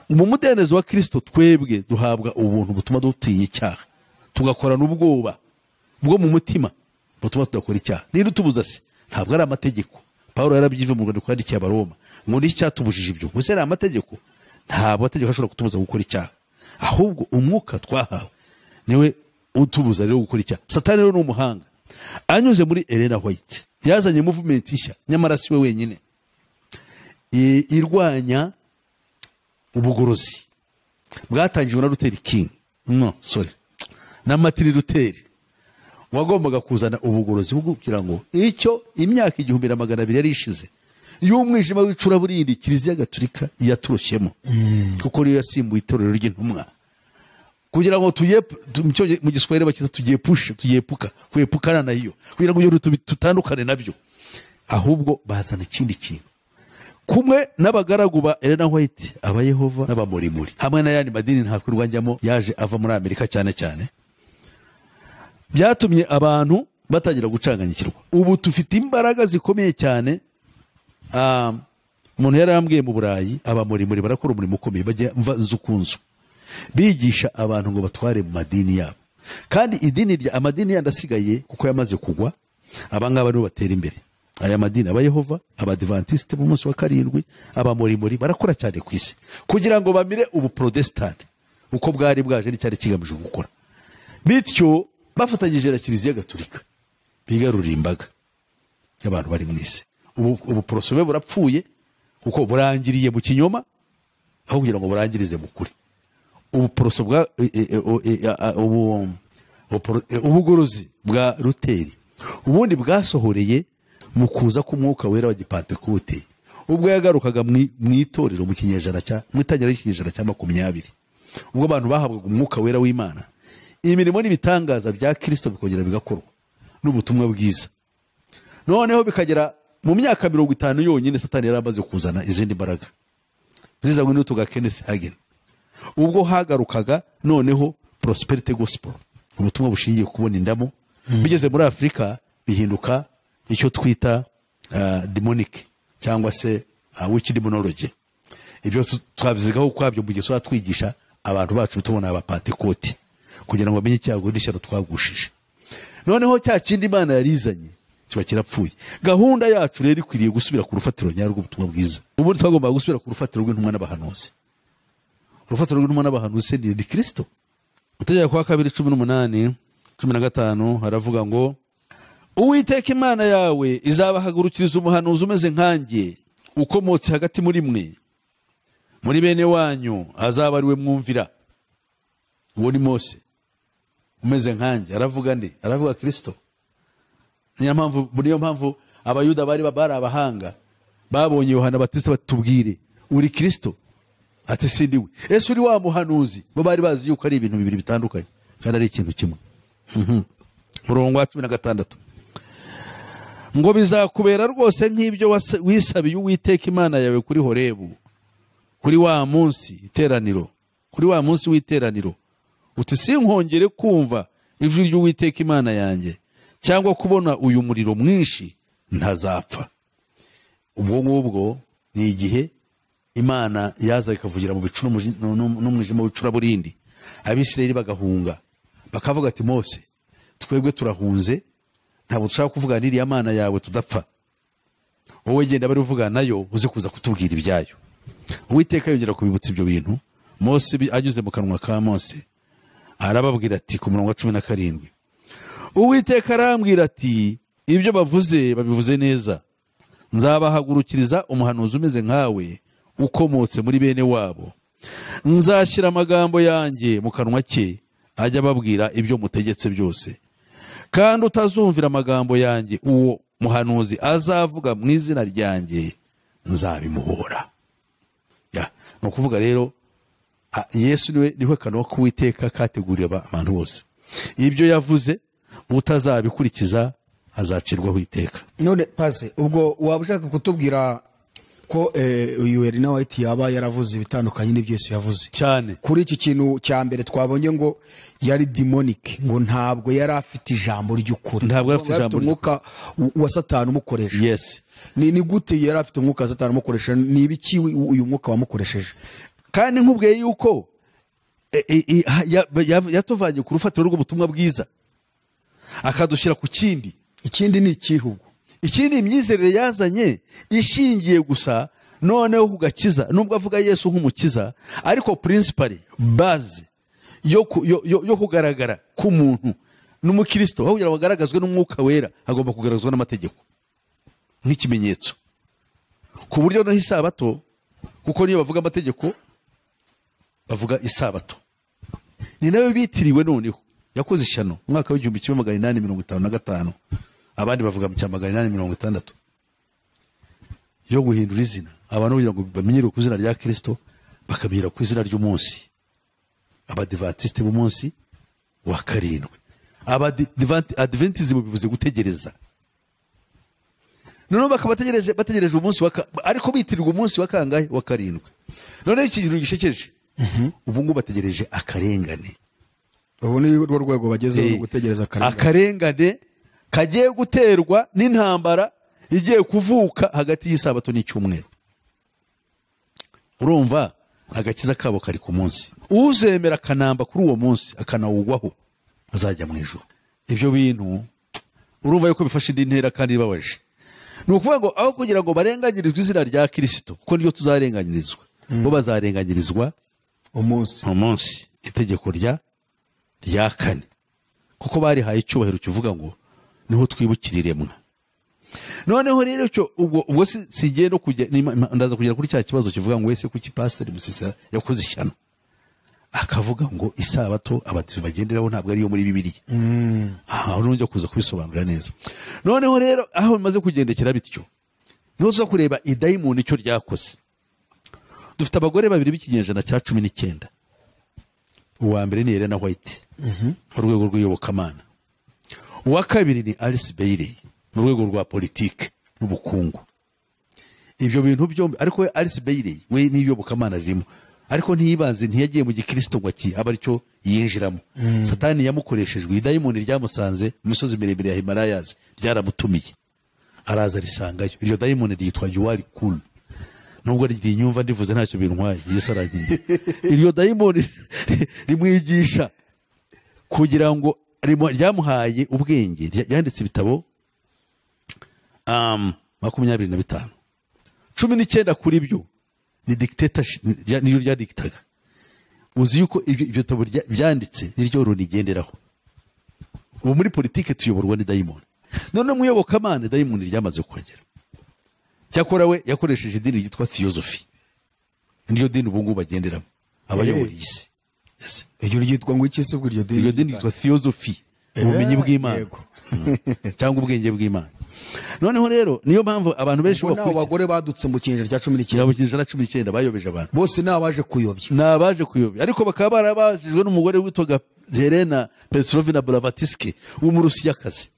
Mu mudendezo wa Kristo twebwe duhabwa ubuntu butuma dutinya icyaha, tugakorana ubwoba bwo mu mutima butuma tudakora icyaha. Niba utubuza se ntabwo ari amategeko. Pawulo yarabyive mu rwandiko yandikiye Abaroma ngo ni icyatubujije ibyo. Gusa ari amategeko, ntabwo amategeko ashobora kutubuza gukora icyaha, ahubwo umwuka twahawe niwe utubuza rero gukora icyaha. Satani rero ni umuhanga, anyuze muri Ellen White yazanye movement ishya, nyamara si we wenyine, irwanya ubugorozi bwatangijwe na Luther King, na Martin Luther, wagombaga kuzana ubugorozi kugira ngo icyo imyaka 1200 yari ishize y'umwijima w'icuraburindi Kiliziya Gatolika yaturoshyemo, kuko riyo yasimbuye itorero ry'intumwa, kugira ngo mu Giswahili bakiza kwepukana nayo, kugira ngo tutandukane nabyo, ahubwo bazana ikindi kintu kumwe n'abagaragu ba Ellen White, abayehova n'abamorimuri hamwe n'ayandi madini ntakwirwanjyamo yaje ava muri Amerika cyane cyane, byatumye abantu batangira gucanganyikirwa. Ubu tufite imbaraga zikomeye cyane. Umuntu yarambwiye mu Burayi abamorimuri barakora umurimo ukomeye, bajya mva nzukunzu bigisha abantu ngo batware mu madini yabo, kandi amadini yandasigaye kuko yamaze kugwa, abangaba nibo batera imbere. Aya madini, abayehova, abadivantiste b'umunsi wa karindwi, abamorimuri barakora cyane ku isi kugira ngo bamire ubu protestant uko bwari bwaje n'icyari kigamije gukora, bityo bafatanyije na Kiliziya Gatolika bigarurira imbaga y'abantu bari mu isi. Ubu porosome burapfuye kuko burangiriye mu kinyoma aho kugira ngo burangirize mu kuri. Ubu poroso bwa ubugorozi bwa Luteri ubundi bwasohoreye mu kuza k'umwuka wera wa Gipantekote, ubwo yagarukaga mu itorero mu itangira ry'ikinyejana cya 20, ubwo abantu bahabwaga umwuka wera w'Imana, imirimo n'ibitangaza bya Kristo bikongera bigakorwa n'ubutumwa bwiza. Noneho bikagera mu myaka 50 yonyine Satani yaramaze kuzana izindi mbaraga zizanywe n'utuga Kenneth Hagin, ubwo hagarukaga noneho prosperity gospel, ubutumwa bushingiye kubona indamo, bigeze muri Afrika bihinduka icyo twita demonic cyangwa se witch demonology. Ibyo twabizigaho kwabyo mu gihe twigisha abantu bacu tubona abapantekote kugira ngo bamenye icyago n'ishyano twagushije. Noneho cya kindi Imana yarizanye kiba kirapfuye. Gahunda yacu rero ikwiriye gusubira ku rufatiro nyarwo ubutumwa bwiza. Ubu twagomba gusubira ku rufatiro rw'intumwa n'abahanuzi. Urufatiro rw'intumwa n'abahanuzi ni Kristo. Utegeka kwa 2:18-15 haravuga ngo Uwiteka Imana yawe izabahagurukiriza umuhanuzi umeze nkanjye, ukomotse hagati muri mwe, muri bene wanyu azaba ariwe mwumvira. Uwo ni Mose umeze nkanjye. Aravuga nde? Aravuga Kristo. Niyo mpamvu abayuda bari abahanga babonye Yohana Batista batubwire uri Kristo, ati sindiwe. Ese uri wa muhanuzi? Bo bari bazi yuko ari ibintu bibiri bitandukanye kandi ari ikintu kimwe. Murongo wa 16 ngo bizakubera rwose nk'ibyo wisabiye Uwiteka Imana yawe kuri Horebu, kuri wa munsi w'iteraniro, uti sinkongere kumva ijwi ry'Uwiteka Imana yanjye cyangwa kubona uyu muriro mwinshi ntazapfa. Ubwo ngubwo ni igihe Imana yaza ikavugira mu bicu n'umwijima w'icuraburindi, Abisirayeli bagahunga bakavuga ati Mose, twebwe turahunze, ntabwo dushaka kuvuga n'iriya Mana yawe tudapfa, wowe genda bari uvuga nayo uze kuza kutubwira ibyayo. Uwiteka yongera kubibutsa ibyo bintu. Mose anyuze mu kanwa ka Mose arababwira ati ku murongo wa 17, Uwiteka arambwira ati ibyo bavuze babivuze neza. Nzabahagurukiriza umuhanuzi umeze nkawe ukomotse muri bene wabo. Nzashyira amagambo yanjye mu kanwa ke, ajya ababwira ibyo mutegetse byose. Kandi utazumvira amagambo yanjye, uwo muhanuzi azavuga mu izina ryanjye, nzabimuhora. Ni ukuvuga rero Yesu niwe kanwa k'Uwiteka kateguriye abantu bose. Ibyo yavuze utazabikurikiza azacirwaho iteka. None pase ubwo waba ushaka kutubwira ko uyu Elina White yaba yaravuze ibitandukanye n'ibyo Yesu yavuze Cyane. kuri iki kintu cya mbere twabonye ngo yari demonic, ngo ntabwo yari afite ijambo ry'ukuri, Ntabwo yari afite ijambo umwuka wa Satani umukoresha. Yes. Ni gute yari afite umwuka wa Satani umukoresha? Ni ibiki uyu mwuka wamukoresheje? Kandi nkubwiye yuko yatuvanye ku rufatiro rw'ubutumwa bwiza akadushyira ku kindi. Ikindi ni ikihugu, Ikindi imyizerere yazanye ishingiye gusa noneho kugakiza. Nubwo avuga Yesu nk'umukiza, ariko principally base yo kugaragara k'umuntu n'umukristo, aho kugira ngo agaragazwe n'umwuka wera, agomba kugaragazwa n'amategeko nk'ikimenyetso. Ku buryo no Isabato, kuko niyo bavuga amategeko bavuga Isabato, ni nayo bitiriwe. Noneho yakoze ishyano mwaka w'1855, abandi bavuga mu 860, yo guhindura izina abantu kugira ngo bamenyere ku izina rya Kristo, bakabira ku izina ry'umunsi Abadiventiste b'umunsi wa karindwi. Adventism bivuze gutegereza. Noneho bakaba bategereje umunsi ariko bitirirwa umunsi wa kangahe? Wa karindwi. Noneho iki kintu gishekeje, ubu ngubu bategereje akarengane. ubu ni rwo rwego bagezeho no gutegereza akarengane kagiye guterwa n'intambara igiye kuvuka hagati y'Isabato n'icyumweru. Urumva agakiza kabo kari ku munsi. Uzemera kanamba kuri uwo munsi akanawugwaho azajya mu ijuru. Ibyo bintu urumva yuko bifasha indi ntera kandi bibabaje. Ni ukuvuga ngo aho kugira ngo barenganyirizwe izina rya Kristo, kuko niryo tuzarenganyirizwa, bo bazarenganyirizwa umunsi itegeko rya kane, kuko barihaye icyubahiro kivuga ngo niho twibukiriremwa. Noneho rero cyo ubwo sigiye no kujya ndaza kugera kuri cya kibazo kivuga ngo wese kuki Pastor Musisira yakoze ishyano akavuga ngo Isabato abadive bagenderaho ntabwo ari yo muri Bibiliya. Aho nujya kuza kubisobanura neza. Noneho rero aho bimaze kugendekera bityo, niho tuza kureba idayimoni icyo ryakoze. Dufite abagore babiri b'ikinyejana cya 19. Uwa mbere ni Elena White mu rwego rw'iyobokamana. Uwa kabiri ni Alice Bailey mu rwego rwa politike n'ubukungu. Ibyo bintu byombi, ariko Alice Bailey we n'iyobokamana ririmo, ariko ntiyibanze, ntiyagiye mu gikristo ngo aba aricyo yinjiramo. Satani yamukoreshejwe, idayimoni ryamusanze mu misozi miremire ya Himalayas, ryaramutumiye araza risangayo. Iryo dayimoni ryitwa Yuwari Kul. Nubwo rinyumva ndivuze ntacyo bintwaye, Yesu aragiye. Iryo dayimoni rimwigisha kugira ngo ryamuhaye ubwenge. Yanditse ibitabo 25, 19 kuri byo ni dictatorship, niyo ryadiktaga. Uzi yuko ibyo bitabo byanditse niryo runigenderaho. Ubu muri politike tuyoborwa ni dayimoni. None muyobokamana dayimoni ryamaze kuhagera. Cyakora we yakoresheje idini ryitwa theosophy, niyo dini ubu ngubu bagenderamo abayobora isi. Yes. Iryo ryitwa ngo iki se? Iryo dini ryitwa theosophy, ubumenyi bw'Imana cyangwa ubwenge bw'Imana. Noneho rero niyo mpamvu abantu benshi bakurikiye abagore badutse mu kinyejana cya 19. Mu kinyejana cya 19 bayobeje abantu. Bose nabaje kuyobya. Ariko bakaba barabajijwe n'umugore witwaga Helena Petrovna Blavatsky w'Umurusiyakazi.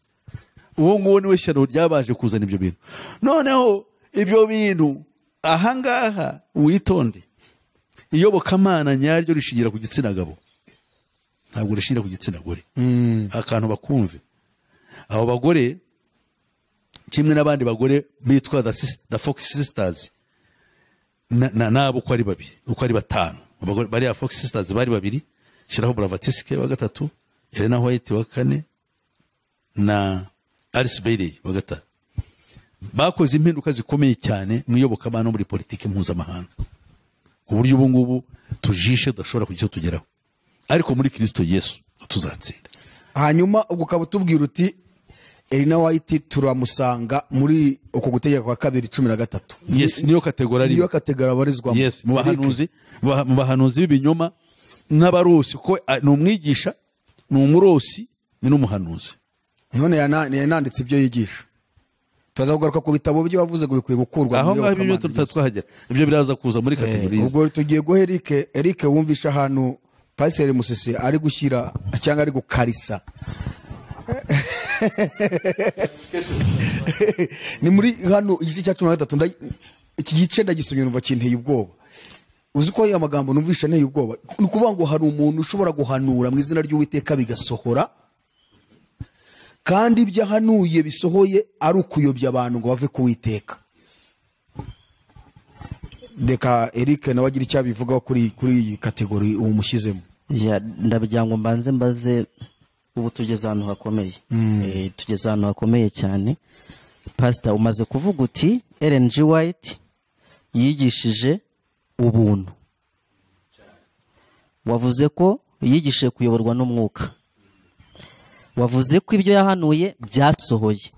Uwo nguwo niwe shyano ryabaje kuzana ibyo bintu. Noneho ibyo bintu ahangaha witonde, iyobokamana nyaryo rishingira ku gitsina gabo, ntabwo rishingira ku gitsina gore. Akantu bakumve. Abo bagore kimwe n'abandi bagore bitwa the Fox Sisters nabo uko ari babiri, uko ari batanu. Abagore bari ya Fox Sisters bari babiri, shiraho Blavatsky wa gatatu, Elena White wa kane na Alice Bailey wa gatatu. Bakoze impinduka zikomeye cyane mu iyobokamana muri politike mpuzamahanga, ku buryo ubu ngubu tujishe tudashobora kugira tugeraho, ariko muri Kristo Yesu tuzatsinda. Hanyuma ubwo ukaba utubwira uti Elina White turamusanga muri uko gutegeka kwa 2:13. Yes, niyo kategori ari. Niyo kategori abarizwamo. Yes, mu bahanuzi b'ibinyoma n'abarosi, ko ni umwigisha, ni umurosi, ni n'umuhanuzi. None yananditse ibyo yigisha. Turaza kugaruka ku bitabo byo wavuze ngo bikwiye gukurwa aho ngaho ibyo tutatwahagera. Ibyo biraza kuza muri kategori. Ubwo tugiye go Eric wumvisha ahantu Pastor Musese ari gushyira cyangwa ari gukarisa. Ni muri hano igice cya 13 iki gice ndagisomye numva kinteye ubwoba. Uzi ko aya magambo numvisha nteye ubwoba. Ni kuvuga ngo hari umuntu ushobora guhanura mu izina ry'Uwiteka bigasohora, kandi ibyo ahanuye bisohoye ari ukuyobya abantu ngo bave ku Uwiteka. Deka Eric nawe agira icyo abivugaho kuri iyi kategori umushyizemo. Ndabigira ngo mbaze ubu tugeze ahantu hakomeye. Tugeze ahantu hakomeye cyane. Pastor umaze kuvuga uti Ellen G. White yigishije ubuntu. Wavuze ko yigishije kuyoborwa n'umwuka. Wavuze ko ibyo yahanuye byasohoye.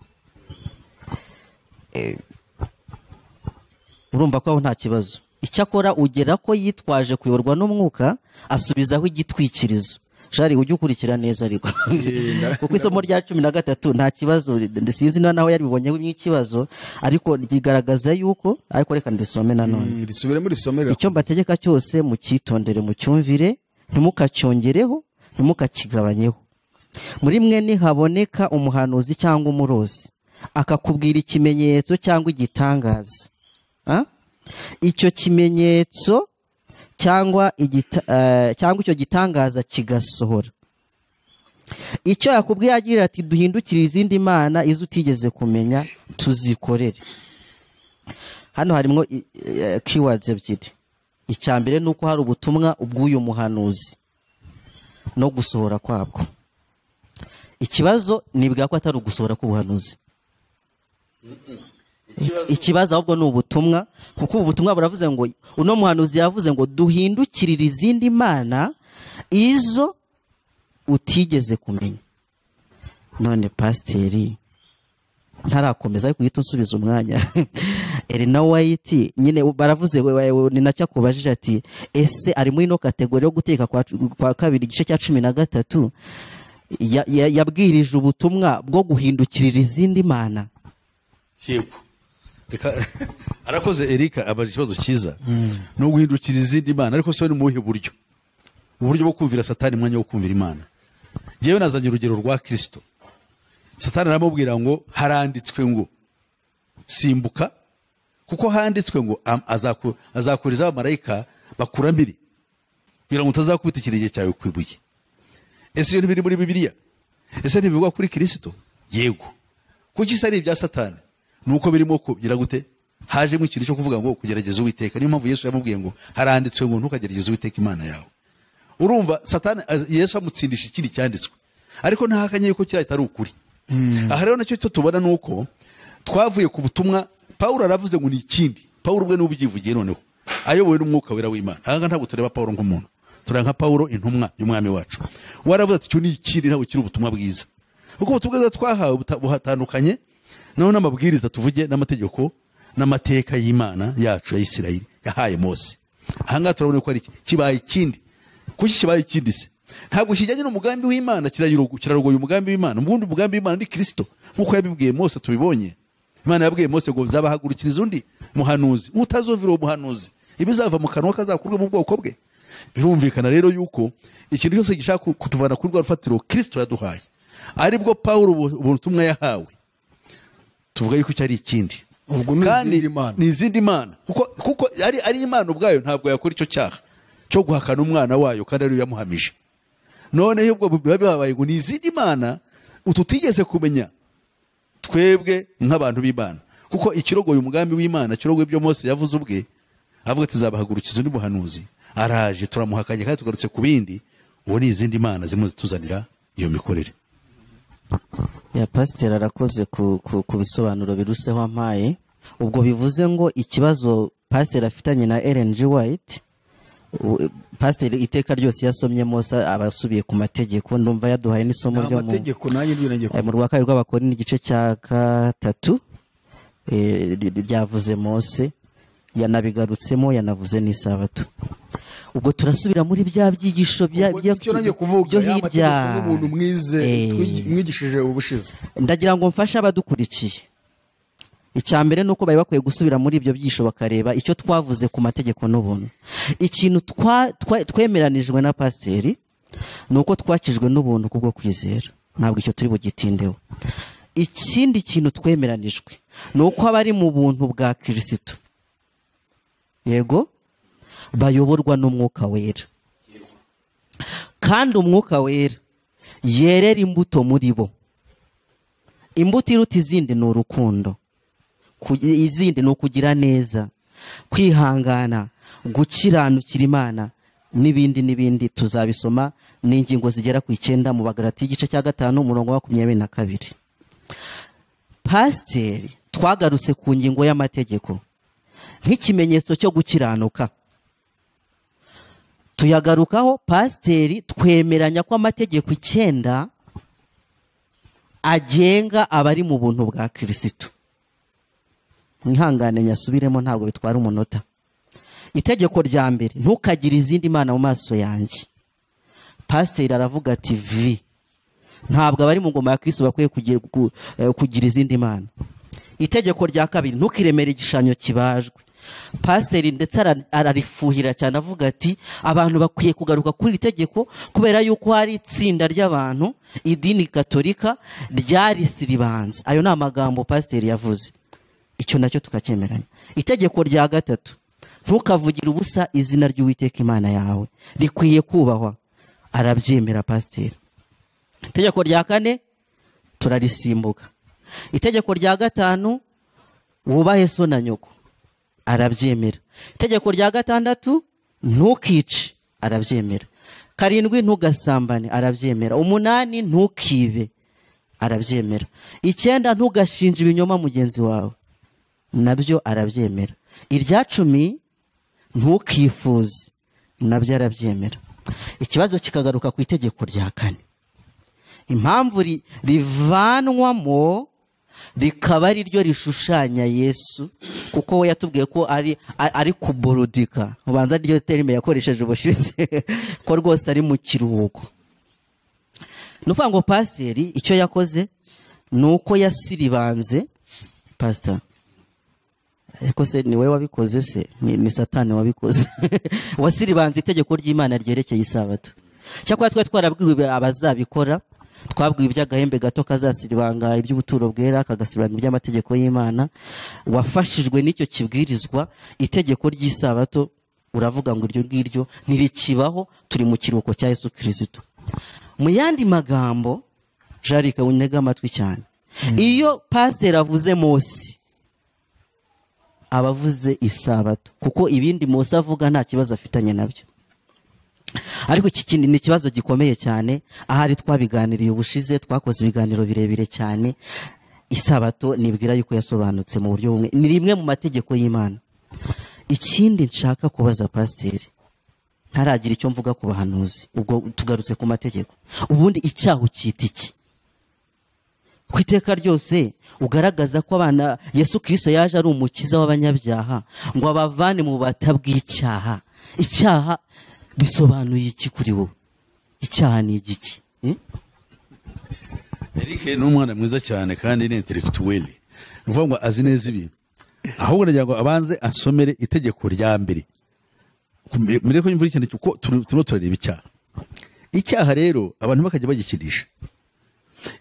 Urumva ko aho nta kibazo. Icyakora ugera ko yitwaje kuyoborwa n'umwuka asubizaho igitwikirizo. Jari ujye ukurikira neza ariko. Kuko isomo rya 13 nta kibazo, ndisizi naho yaribonyeho n'ikibazo, ariko rigaragaza yuko ariko reka ndisome nanone. Risubire muri somero. Icyo mbategeka cyose mu cyitondere mu cyumvire, ntimukacyongereho, ntimukakigabanyeho. Muri mwe nihaboneka umuhanuzi cyangwa umurozi akakubwira ikimenyetso cyangwa igitangaza, icyo kimenyetso cyangwa icyo gitangaza kigasohora, icyo yakubwiye agira ati duhindukire izindi mana izo utigeze kumenya tuzikorere. Hano harimo keywords ebyiri. Icya mbere ni uko hari ubutumwa ubw'uyu muhanuzi no gusohora kwabwo. Ikibazo nibwira ko atari ugusohora k'ubuhanuzi. Ikibazo ahubwo ni ubutumwa, kuko ubutumwa buravuze ngo uno muhanuzi yavuze ngo duhindukirire izindi mana izo utigeze kumenya. None pasteri ntarakomeza ariko uhita unsubiza umwanya. Elina White nyine baravuze ni nacyo akubajije ati ese ari muri no kategori yo guteka kwa 2 igice cya 13 yabwirije ubutumwa bwo guhindukirira izindi mana. Yego. Arakoze Eric abaje ikibazo cyiza. No guhindukira izindi mana, ariko se ni muhe buryo? Uburyo bwo kumvira Satani mwanya wo kumvira Imana. Jewe nazanye urugero rwa Kristo. Satani aramubwira ngo haranditswe ngo simbuka, kuko handitswe ngo azakuriza abamarayika bakurambire kugira ngo utazakubita ikirenge cyawe kwibuye. Ese iyo biri muri Bibiliya? Ese ntibivugwa kuri Kristo? Yego. Kuki sari ibya Satani? Nuko birimo kugira gute? Haje mu kintu cyo kuvuga ngo kugerageza Uwiteka. Niyo mpamvu Yesu yamubwiye ngo haranditswe ngo ntukagerageza Uwiteka Imana yawe. Urumva Satani Yesu amutsindisha ikindi cyanditswe, ariko ntahakanye yuko kira itari ukuri. Aha rero nacyo tubona nuko twavuye ku butumwa. Paulo aravuze ngo ni ikindi. Paulo ubwe n'ubyivugiye noneho ayobowe n'umwuka wera w'Imana. Aha ntabwo tureba Paulo nk'umuntu, turanga Paulo intumwa y'umwami wacu. Waravuze ati cyo ni ikindi, ntabwo kiri ubutumwa bwiza, kuko ubutumwa bwiza twahawe buhatandukanye naho n'amabwiriza tuvuge n'amategeko n'amateka y'Imana yacu ya Isirayeli yahaye Mose. Aha ngaha turabona ko ari kibaye ikindi. Kuki kibaye ikindi se? Ntabwo kijyanye n'umugambi w'Imana, kirarogoye umugambi w'Imana. Ubundi umugambi w'Imana ni Kristo, nkuko yabibwiye Mose tubibonye. Imana yabwiye Mose ngo zabahagurukiriza undi muhanuzi, utazovira uwo muhanuzi ibizava mu kanwa kazakurwe mu bwoko bwe. Birumvikana rero yuko ikintu cyose gishaka kutuvana kuri rwa rufatiro Kristo yaduhaye, aribwo Paulo ubutumwa yahawe, tuvuga yuko cyari ikindi. Ubwo ni izindi mana, kuko ari Imana ubwayo ntabwo yakora icyo cyaha cyo guhakana umwana wayo kandi ari yamuhamije. None ubwo biba bibabaye ngo ni izindi mana ututigeze kumenya twebwe nk'abantu b'Imana, kuko ikirogoye umugambi w'Imana, kirogoye ibyo Mose yavuze ubwe, avuga ati zabahagurukiza undi muhanuzi. Araje turamuhakanye kandi tugarutse ku bindi. Uwo ni izindi mana zimwe zituzanira iyo mikorere. Ya pastor arakoze ku bisobanuro biruseho ampaye. Ubwo bivuze ngo ikibazo pastor afitanye na Ellen G. White pasiteri iteka ryose yasomye Mose abasubiye ku mategeko, ndumva yaduhaye n'isomo ryo amategeko nanjye ndiboneye mu rwa kabiri rw'Abakorinto igice cya 3 ryavuze Mose, yanabigarutsemo, yanavuze n'isabato. Ubwo turasubira muri bya byigisho byo hirya n'umuntu mwize mwigishije ubushize. Ndagira ngo mfashe abadukurikiye. Icyambere nuko bari bakwiye gusubira muri ibyo byisho bakareba icyo twavuze ku mategeko n'ubuntu. Ikintu twemeranijwe na pasiteri nuko twakijwe n'ubuntu kubwo kwizera, ntabwo icyo turi bugitindeho. Ikindi kintu twemeranijwe nuko abari mu buntu bwa Kristo, yego, bayoborwa n'umwuka wera, kandi umwuka wera yerera imbuto muri bo. Imbuto iruta izindi ni urukundo, izindi ni ukugira neza, kwihangana, gukiranukira Imana, n'ibindi tuzabisoma. Ni ingingo zigera ku 9 mu Bagalatiya igice cya 5 umurongo wa 22. Pasiteri twagarutse ku ngingo y'amategeko nk'ikimenyetso cyo gukiranuka, tuyagarukaho. Pasiteri twemeranya ko amategeko 9 agenga abari mu buntu bwa Kristo. Mwihangane nyasubiremo, ntabwo bitwara umunota. Itegeko rya mbere, ntukagire izindi mana mu maso yanjye. Pasiteri aravuga ati ntabwo abari mu ngoma ya Kristo bakwiye kugira izindi mana. Itegeko rya kabiri, ntukiremere igishushanyo kibajwe. Pasiteri ndetse ararifuhira cyane, avuga ati abantu bakwiye kugaruka kuri iri tegeko kubera yuko hari itsinda ry'abantu, idini Gatolika ryarisiribanza. Ayo ni amagambo pasiteri yavuze, icyo nacyo tukacyemeranya. Itegeko rya gatatu, ntukavugire ubusa izina ry'Uwiteka Imana yawe, rikwiye kubahwa. Arabyemera pasiteri. Itegeko rya 4 turarisimbuka. Itegeko rya 5, wubahe so na nyoko, arabyemera. Itegeko rya 6, ntukice, arabyemera. 7, ntugasambane, arabyemera. 8, ntukibe, arabyemera. 9, ntugashinje ibinyoma mugenzi wawe, nabyo arabyemera. Irya 10, ntukifuze, nabyo arabyemera. Ikibazo kikagaruka ku itegeko rya 4. Impamvu rivanwamo rikaba ari ryo rishushanya Yesu, kuko we yatubwiye ko ari kuburudika. Ubanza ryo terime yakoresheje ubushize ko rwose ari mu kiruhuko. Nuvuga ngo pasiteri icyo yakoze nuko yasiribanze. Pastor, ariko se ni we wabikoze se? Ni Satani wabikoze. Wasiribanze itegeko ry'Imana ryerekeye isabato. Cyakora twarabwiwe abazabikora, twabwiwe iby'agahembe gato kazasiribanga iby'ubuturo bwera, kagasiribanga iby'amategeko y'Imana. Wafashijwe n'icyo kibwirizwa, itegeko ry'isabato uravuga ngo iryo ngiryo ntirikibaho, turi mu kiruhuko cya Yesu Kristo. Mu yandi magambo, Jarika unega amatwi cyane, iyo pasiteri avuze Mose abavuze isabato, kuko ibindi Mose avuga nta kibazo afitanye nabyo. Ariko iki kindi ni ikibazo gikomeye cyane, ahari twabiganiriye ubushize, twakoze ibiganiro birebire cyane. Isabato nibwira yuko yasobanutse mu buryo bumwe, ni rimwe mu mategeko y'Imana. Ikindi nshaka kubaza pasiteri, ntaragira icyo mvuga ku bahanuzi, ubwo tugarutse ku mategeko. Ubundi icyaha ukita iki? Ku iteka ryose ugaragaza ko abana Yesu Kristo yaje ari umukiza w'abanyabyaha ngo abavane mu bubata bw'icyaha. Icyaha bisobanuye iki kuri wowe? Icyaha ni igiki? Eric ni umwana mwiza cyane kandi ni intellectuel. Nuvuga ngo azi neza ibintu. Ahubwo nagira ngo abanze asomere itegeko rya mbere. Muri ko imvura cyane kuko turareba icyaha. Icyaha rero abantu bakajya bagikirisha.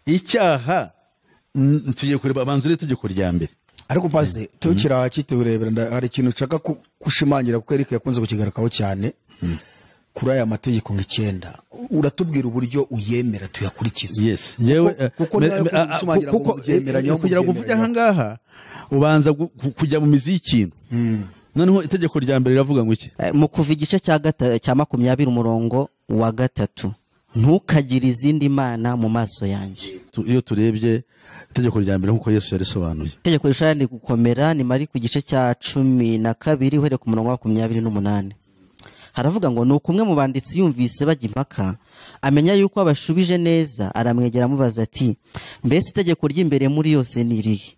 Icyaha tugiye kureba abanzure itegeko rya mbere. Ariko pasiteri tukira kiturebera, hari ikintu ushaka kushimangira kuko Eric yakunze kukigarakaho cyane. Kuri aya mategeko nk'icyenda uratubwira uburyo uyemera tuyakurikiza. Yes. Kuko kugira ngo uvuge aha ngaha ubanza kujya mu mizi y'ikintu. Noneho itegeko rya mbere riravuga ngo iki? Mu kuva igice cya 20 umurongo wa 3, ntukagire izindi mana mu maso yanjye. Iyo turebye itegeko rya mbere nkuko Yesu yarisobanuye, itegeko rishani gukomera ni Mariko igice cya 12 uhereye ku murongo wa 28. haravuga ngo ni umwe mu banditsi yumvise bajya impaka amenya yuko abashubije neza aramwegera amubaza ati mbese itegeko ry'imbere muri yose ni irihe?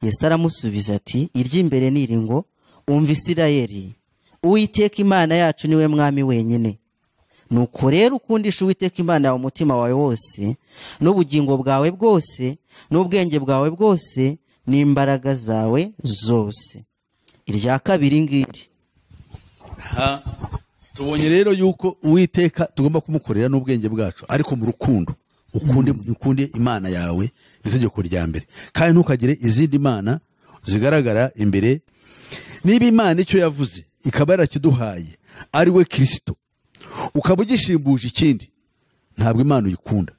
Yesu aramusubiza ati iry'imbere ni iri ngo umva Isirayeli, Uwiteka Imana yacu niwe mwami wenyine. Nuko rero ukundisha Uwiteka Imana yawe umutima wawe wose n'ubugingo bwawe bwose n'ubwenge bwawe bwose n'imbaraga zawe zose. Irya kabiri ngiri. Tubonye rero yuko Uwiteka tugomba kumukorera n'ubwenge bwacu ariko mu rukundo. Ukunde Imana yawe itegeko rya mbere, kandi ntukagire izindi mana zigaragara imbere. Niba Imana icyo yavuze ikaba yarakiduhaye ari we Kristo, ukaba ugishimbuje ikindi, ntabwo Imana uyikunda,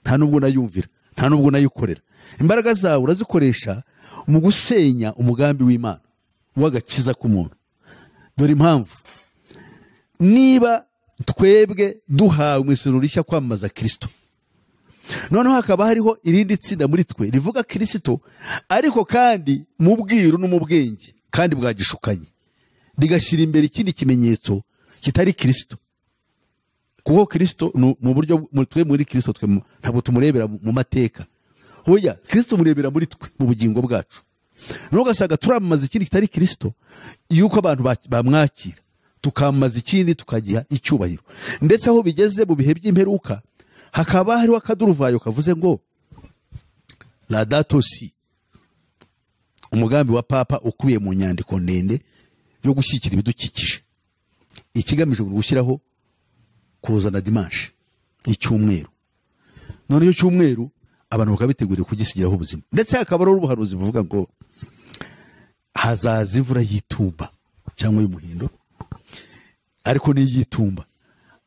nta nubwo unayumvira, nta nubwo unayikorera. Imbaraga zawe urazikoresha mu gusenya umugambi w'Imana w'agakiza k'umuntu. Dore impamvu, niba twebwe duhawe mu isezerano rishya kwamamaza Kristo, noneho hakaba hariho irindi tsinda muri twe rivuga Kristo ariko kandi mu bwiru no mu bwenge kandi bwagishukanye, rigashyira imbere ikindi kimenyetso kitari Kristo. Kuko Kristo mu buryo twe muri Kristo twe ntabwo tumurebera mu mateka, hoya Kristo murebera muri twe mu bugingo bwacu. Nugasanga turamamaza ikindi kitari Kristo, yuko abantu bamwakira tukamamaza ikindi tukagiha icyubahiro. Ndetse aho bigeze mu bihe by'imperuka hakaba hariho akaduruvayo kavuze ngo Laudato Si, umugambi wa Papa ukubiye mu nyandiko ndende yo gushyikira ibidukikije, ikigamije gushyiraho kuzana dimanche icyumweru. None iyo cyumweru abantu bakabitegurira kugisigiraho ubuzima. Ndetse hakaba ari ubuhanuzi buvuga ngo hazaza imvura y'itumba cyangwa y'umuhindo, ariko ni y'itumba,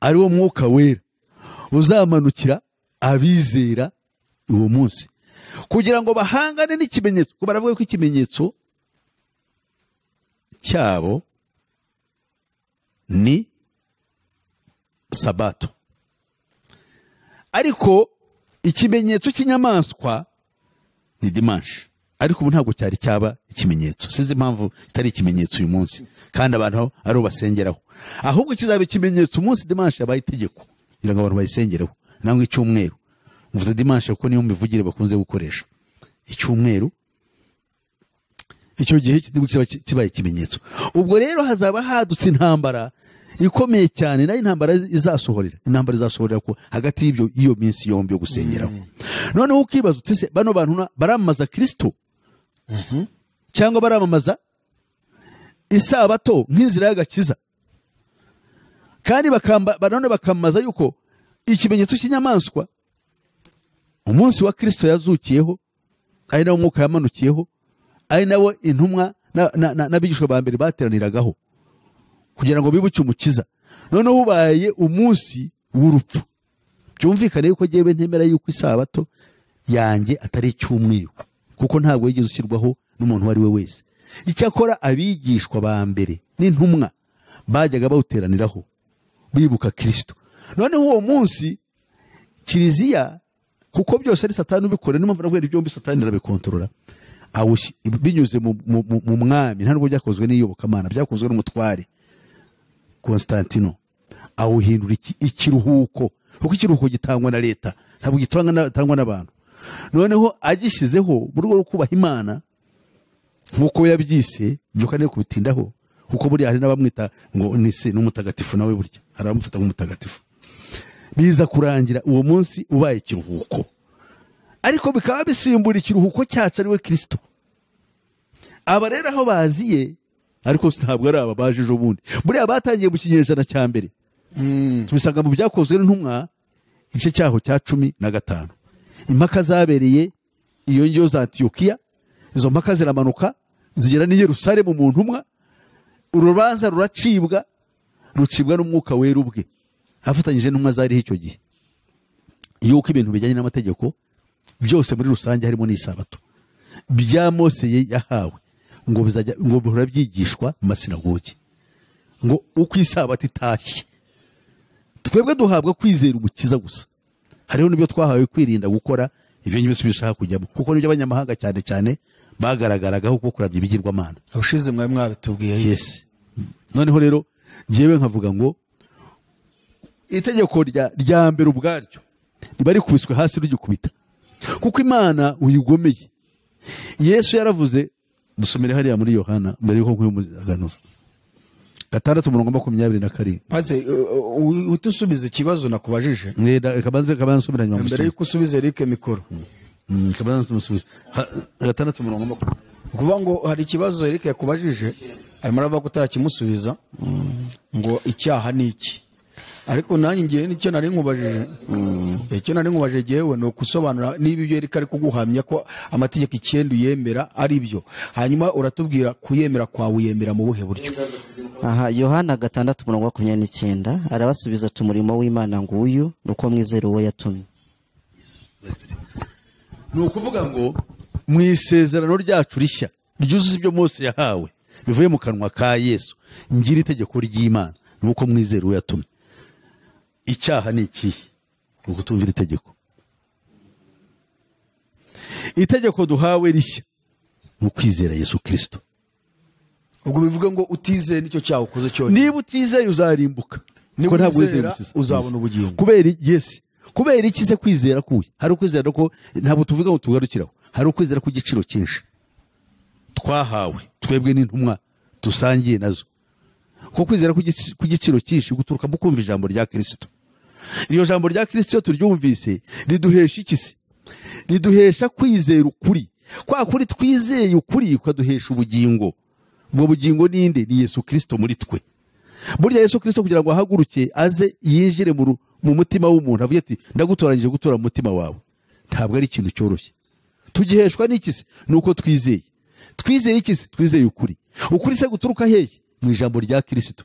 ari wo mwuka wera uzamanukira abizera uwo munsi kugira ngo bahangane n'ikimenyetso. Ko baravuga ko ikimenyetso cyabo ni Sabato, ariko ikimenyetso cy'inyamaswa ni dimanche. Ariko ubu ntabwo cyari cyaba ikimenyetso, sinzi impamvu itari ikimenyetso uyu munsi kandi abantu ari basengeraho, ahubwo kizaba ikimenyetso umunsi dimanche yabaye itegeko kugira ngo abantu bayisengereho. Nangwa icyumweru, mvuze dimanche kuko niyo mivugire bakunze gukoresha icyumweru, icyo gihe kibaye ikimenyetso. Ubwo rero hazaba hadutse intambara ikomeye cyane, nayo intambara izasohorera ko hagati y'iyo minsi yombi yo gusengeraho. Noneho ukibaza uti se bano bantu baramamaza Kristo cyangwa baramamaza isabato nk'inzira y'agakiza? Kandi none bakamamaza yuko ikimenyetso cy'inyamaswa umunsi wa Kristo yazukiyeho, ari nawo umwuka yamanukiyeho, ari nawo intumwa n'abigishwa ba mbere bateraniragaho kugira ngo bibuke umukiza. Noneho ubaye umunsi w'urupfu. Byumvikane yuko jyewe ntemera yuko isabato yanjye atari icyumweru, kuko ntabwo yigeze ushyirwaho n'umuntu wari we wese. Icyakora abigishwa ba mbere n'intumwa bajyaga bawuteraniraho bibuka Kristo. Noneho uwo munsi Kiliziya, kuko byose ari Satani ubikora, niyo mpamvu nabwo byombi Satani arabikontorora, binyuze mu mwami. Ntabwo byakozwe n'iyobokamana, byakozwe n'umutware Constantino, awuhindura ikiruhuko, kuko ikiruhuko gitangwa na leta, ntabwo gitangwa n'abantu. Noneho agishyizeho mu rwego rwo kubaha Imana nk'uko yabyise, byo kandi kubitindaho, kuko buriya hari n'abamwita ngo ni umutagatifu, nawe burya hari abamufata nk'umutagatifu. Biza kurangira uwo munsi ubaye ikiruhuko, ariko bikaba bisimbura ikiruhuko cyacu ari we Kristo. Aba rero aho baziye, ariko ntabwo ari aba baje ejo bundi, buriya batangiye mu kinyejana cya mbere. Tubisanga mu byakozwe n'intumwa igice cyaho cya 15. Impaka zabereye iyo ngiyo za Antiyokiya, izo mpaka ziramanuka zigera ni Yerusalemu mu ntumwa, urubanza rucibwa n'umwuka wera ubwe afatanyije n'intumwa zariho icyo gihe, yuko ibintu bijyanye n'amategeko byose muri rusange harimo n'isabato bya Mose yahawe ngo bihora byigishwa mu masinagogi, ngo uko isabato itashye. Twebwe duhabwa kwizera umukiza gusa, hariho n'ibyo twahawe kwirinda gukora ibyo byose bishaka kujyamo, kuko n'ibyo abanyamahanga cyane cyane bagaragaragaho kuko kurabya ibigirwamana. Abushize mwari mwabitubwiye. Yes. Noneho rero ngewe nkavuga ngo itegeko rya mbere ubwaryo riba rikubiswe hasi rugikubita, kuko Imana uyigomeye. Yesu yaravuze, dusomere hariya muri Yohana mbere yuko nk'umuganuza 6:27. maze utusubize ikibazo nakubajije kabanze nsubira nyuma mbere yuko usubize Eric mikoro. kabanze musubize 6:27. kuvuga ngo hari ikibazo Eric yakubajije arimo aravuga ko utarakimusubiza ngo icyaha ni iki, ariko nanjye ngiye nicyo nari nkubajije. Icyo nari nkubajije jewe no kusobanura niba ibyo Eric ari kuguhamya ko amategeko 9 yemera ari byo, hanyuma uratubwira kuyemera kwawe uyemera mu buhe buryo. Aha, Yohana 6:29 arabasubiza ati umurimo w'Imana nguyu nuko mwizera uwo yatumye. Ni ukuvuga ngo mu isezerano ryacu rishya ryuzuza ibyo Mose yahawe bivuye mu kanwa ka Yesu, ngira itegeko ry'Imana nuko mwizera uwo yatumye. Icyaha ni ikihe? Ukutumvira itegeko. Itegeko duhawe rishya ni ukwizera Yesu Kristo. Ubwo bivuga ngo utizeye nicyo cyaha ukoze cyo. Niba utizeye uzarimbuka, niko ntabwo wizeye uzabona ubugingo. Kubera iki se kwizera kuye? Hari ukwizera ko ntabwo tuvuga ngo tugarukiraho, hari ukwizera ku giciro cyinshi twahawe twebwe n'intumwa dusangiye nazo. Ko kwizera ku giciro cyinshi guturuka mu kumva ijambo rya Kristo. Iyo jambo rya Kristo turyumvise riduhesha iki se? Riduhesha kwizera ukuri. Kwa kuri twizeye ukuri kwaduhesha ubugingo. Ubwo bugingo ninde? Ni Yesu Kristo muri twe. Burya Yesu Kristo kugira ngo ahaguruke aze yinjire mu mutima w'umuntu, avuye ati ndagutoranyije gutora mu mutima wawe, ntabwo ari ikintu cyoroshye. Tugiheshwa n'iki se? Nuko twizeye. Twizeye iki se? Twizeye ukuri. Ukuri se guturuka hehe? Mu ijambo rya Kristo.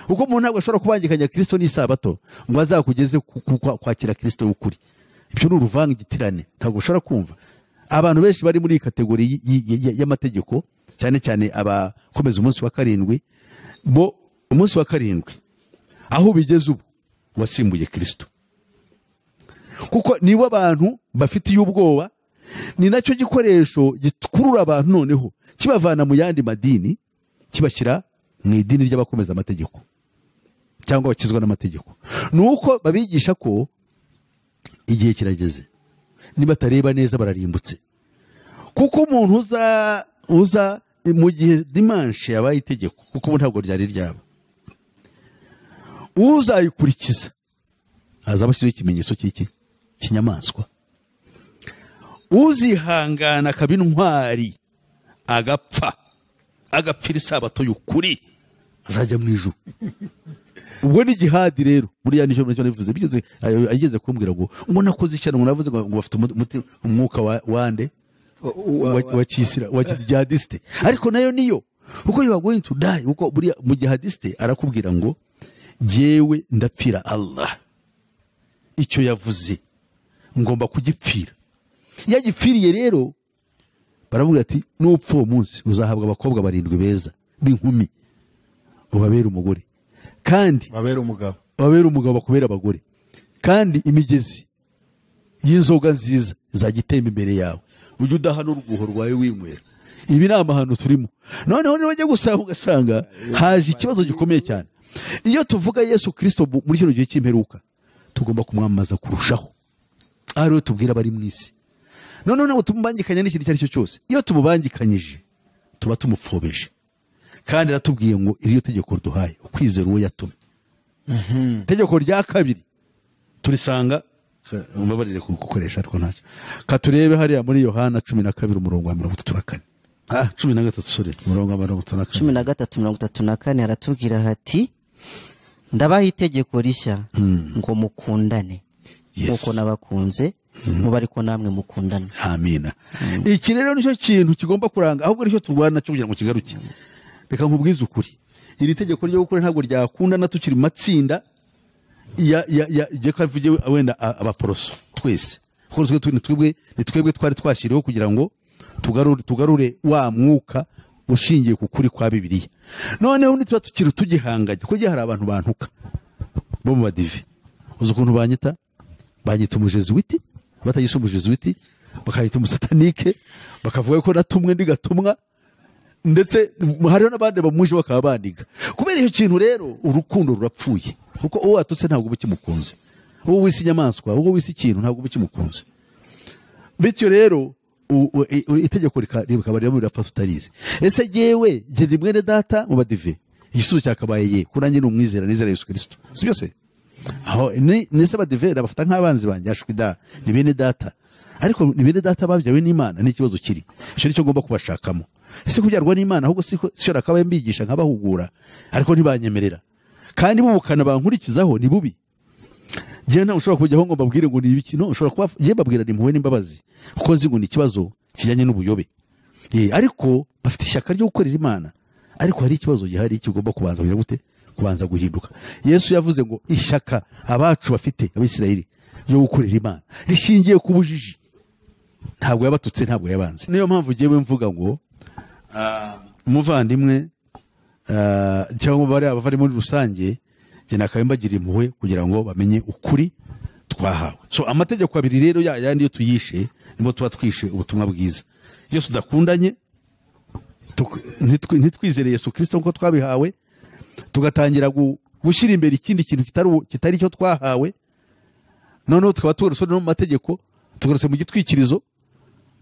Uko umuntu ntabwo ashobora kubangikanya Kristo n'isabato ngo azakugeze kwakira Kristo w'ukuri. Ibyo ni uruvangitirane, ntabwo ushobora kumva. Abantu benshi bari muri kategori y'amategeko, cyane cyane abakomeza umunsi wa 7, bo umunsi wa 7 aho bigeze ubu wasimbuye Kristo. Kuko nibo abantu bafitiye ubwoba, ni nacyo gikoresho gikurura abantu noneho kibavana mu yandi madini kibashyira mu idini ry'abakomeza amategeko cyangwa bakizwa n'amategeko. Nuko babigisha ko igihe kirageze, niba tareba neza bararimbutse. Kuko umuntu uza mu gihe dimanche yabaye itegeko, kuko ubu ntabwo ryari ryabo, uzayikurikiza azaba ashyiriho ikimenyetso cy'iki kinyamaswa. Uzihangana akaba intwari agapfira isabato y'ukuri azajya mu ijuru. Ubwo ni jihadi rero. Buriya nicyo nivuze, ageze kumbwira ngo nakoze ishyano, navuze ngo bafite umwuka wande wa kisira wa jihadiste, ariko nayo niyo uko you are going to die. Uko buriya mu jihadiste arakubwira ngo jewe ndapfira Allah, icyo yavuze ngomba kugipfira. Yagipfiriye rero baravuga ati nupfa umunsi uzahabwa abakobwa 7 beza b'inkumi ubabera umugore, kandi babera umugabo bakubera abagore, kandi imigezi y'inzoga nziza izagitemba imbere yawe, ujye udaha n'uruguho rwawe winywera. Ibi ni amahano turimo. Noneho niba bajya gusanga ugasanga haje ikibazo gikomeye cyane. Iyo tuvuga Yesu Kristo muri kino gihe cy'imperuka, tugomba kumwamamaza kurushaho. Ariyo tubwira bari mu isi. Noneho nabo tumubangikanya n'ikintu icyo ari cyo cyose. Iyo tumubangikanyije tuba tumupfobeje. Kandi ratubwiye ngo iriyo tegeko duhaye ukwizera uwo yatumye. Tegeko rya 2 turisanga umbabarire kukoresha ariko ntacyo. Katurebe hariya muri Yohana 12:34. 13 sorry, 13:34 aratubwira hati ndabaha itegeko rishya ngo mukundane nkuko nabakunze muba ariko namwe mukundana. Amina. Iki rero nicyo kintu kigomba kuranga, ahubwo nicyo turwana cyo kugira ngo kigaruke. Reka nkubwize ukuri, iri tegeko ryo gukora ntabwo ryakundana tukiri matsinda je kavuge wenda abaporoso twese, kuko twebwe twari twashiriho kugira ngo tugarure wa mwuka ushingiye ku kuri kwa Bibiliya. Noneho nitwa tukiri tugihanganye ko hari abantu bantuka bo mu badive. Uzi ukuntu banyita umujezuiti, batagise umujezuiti bakayita umusatanike, bakavuga ko natumwe ndigatumwa, ndetse hariho n'abandi bamuje bakaba bandiga kubera icyo kintu. Rero urukundo rurapfuye, kuko uwo watutse ntabwo uba ukimukunze, uwo wise inyamaswa, uwo wise ikintu ntabwo uba ukimukunze. Bityo rero itegeko rikaba rirafata utarizi. Ese jewe ndi mwene data mu badive, igisubizo cyakabaye ye ko nanjye n'umwizera nizera Yesu Kristo, sibyo se? Aho nese abadive bafata nk'abanzi banjye, ashwida ni bene data, ariko ni bene data babyawe n'Imana. Ni ikibazo kiri, icyo nicyo ngomba kubashakamo. Ese kubyarwa n'Imana ahubwo siko rakabaye mbigisha nkabahugura, ariko ntibanyemerera, kandi bubukana bankurikizaho ni bubi. Jewe nta ushobora kujyaho ngo mbabwire ngo ni ibiki, no, ushobora kuba je mbabwira ni impuhwe n'imbabazi, kuko nzi ngo ni ikibazo kijyanye n'ubuyobe. Ariko bafite ishyaka ryo gukorera Imana, ariko hari ikibazo gihari kigomba kubanza kugira gute, kubanza guhinduka. Yesu yavuze ngo ishyaka abacu bafite Abisirayeli yo gukorera Imana rishingiye ku bujiji, ntabwo yabatutse, ntabwo yabanze. Niyo mpamvu jewe mvuga ngo umuvandimwe cyangwa bari abavari muri rusange, je nakabimbagira impuhwe kugira ngo bamenye ukuri twahawe. So amategeko abiri rero yandi yo tuyishe nibo tuba twishe ubutumwa bwiza. Iyo tudakundanye, ntitwizere Yesu Kristo nko twabihawe, tugatangira gushyira imbere ikindi kintu kitari cyo twahawe, noneho tukaba tugarutse no mu mategeko, tugarutse mu gitwikirizo,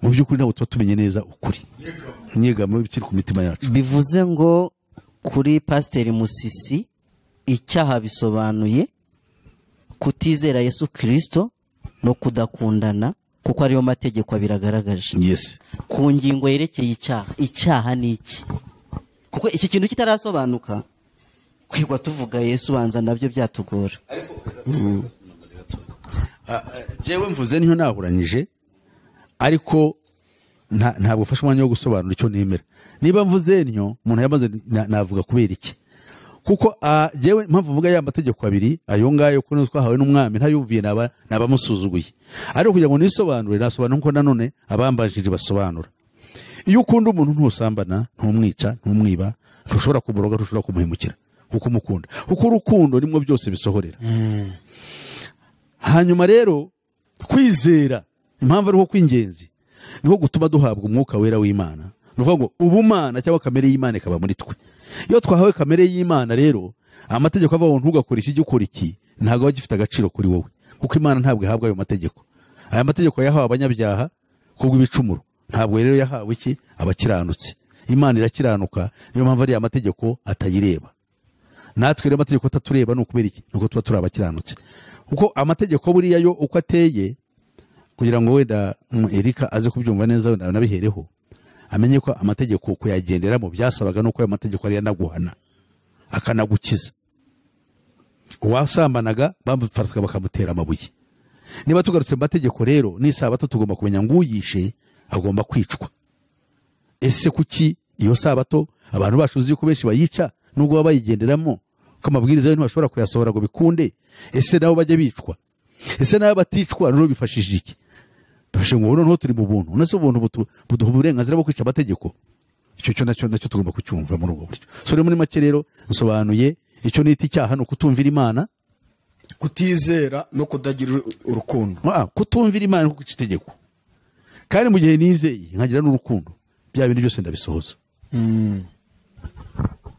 mu by'ukuri ntabwo tuba tumenye neza ukuri. Nyegamo bikiri ku mitima yacu. Bivuze ngo kuri Pasiteri Musisi, icyaha bisobanuye kutizera Yesu Kristo no kudakundana, kuko ariyo mategeko abiragaragaje. Yes. Ku ngingo yerekeye icyaha ni iki? Kuko iki kintu kitarasobanuka, kwirwa tuvuga Yesu banza nabyo byatugora. Jewe mvuze niho nahuranyije, ariko ntabwo ufashe umwanya wo gusobanura icyo nemera. Niba mvuze nyo umuntu yamaze navuga kubera iki, kuko jewe mpamvu mvuga ya mategeko abiri ayo ngayo ko nzo twahawe n'umwami ntayumviye nabamusuzuguye, ariko kugira ngo nisobanure nasobanura nko nanone abambajije basobanura. Iyo ukunda umuntu ntusambana, ntumwica, ntumwiba, ntushobora kumuroga, ntushobora kumuhemukira, kuko umukunda, kuko urukundo nimwe byose bisohorera. Hanyuma rero kwizera, impamvu ariho kw'ingenzi niho gutuma duhabwa umwuka wera w'Imana. Nuvuga ngo ubumana cyangwa kamere y'Imana ikaba muri twe. Iyo twahawe kamere y'Imana rero, amategeko avuga ngo ntugakora iki gukora iki, ntabwo bagifite agaciro kuri wowe, kuko Imana ntabwo ihabwa ayo mategeko. Aya mategeko yahawe abanyabyaha kubwo ibicumuro, ntabwo rero yahawe iki abakiranutse. Imana irakiranuka, niyo mpamvu ari amategeko atayireba. Natwe rero amategeko atatureba no kubera iki, nuko tuba turi abakiranutse. Kuko amategeko buriya yo uko ateye, kugira ngo wenda Erika aze kubyumva neza wenda nabihereho, amenye ko amategeko kuyagenderamo byasabaga nuko ayo mategeko ari yanaguhana akanagukiza. Uwasambanaga bamufataga bakamutera amabuye. Niba tugarutse mu mategeko rero, n'isabato tugomba kumenya ngo uyishe agomba kwicwa. Ese kuki iyo sabato abantu bashuze yuko benshi bayica nubwo baba bayigenderamo, ko amabwiriza yo ntibashobora kuyasohora ngo bikunde? Ese nabo bajya bicwa? Ese nabo baticwa rero bifashishije iki? Bafashe ngo noneho turi mu buntu, nase ubuntu buduha uburenganzira bwo kwica amategeko. Icyo nacyo tugomba kucyumva muri ubwo buryo. So rero muri make rero nsobanuye icyo nita icyaha no kutumvira Imana, kutizera no kudagira urukundo. Kutumvira Imana no kwica itegeko. Kandi mu gihe nizeye nkagira n'urukundo, bya bintu byose ndabisohoza.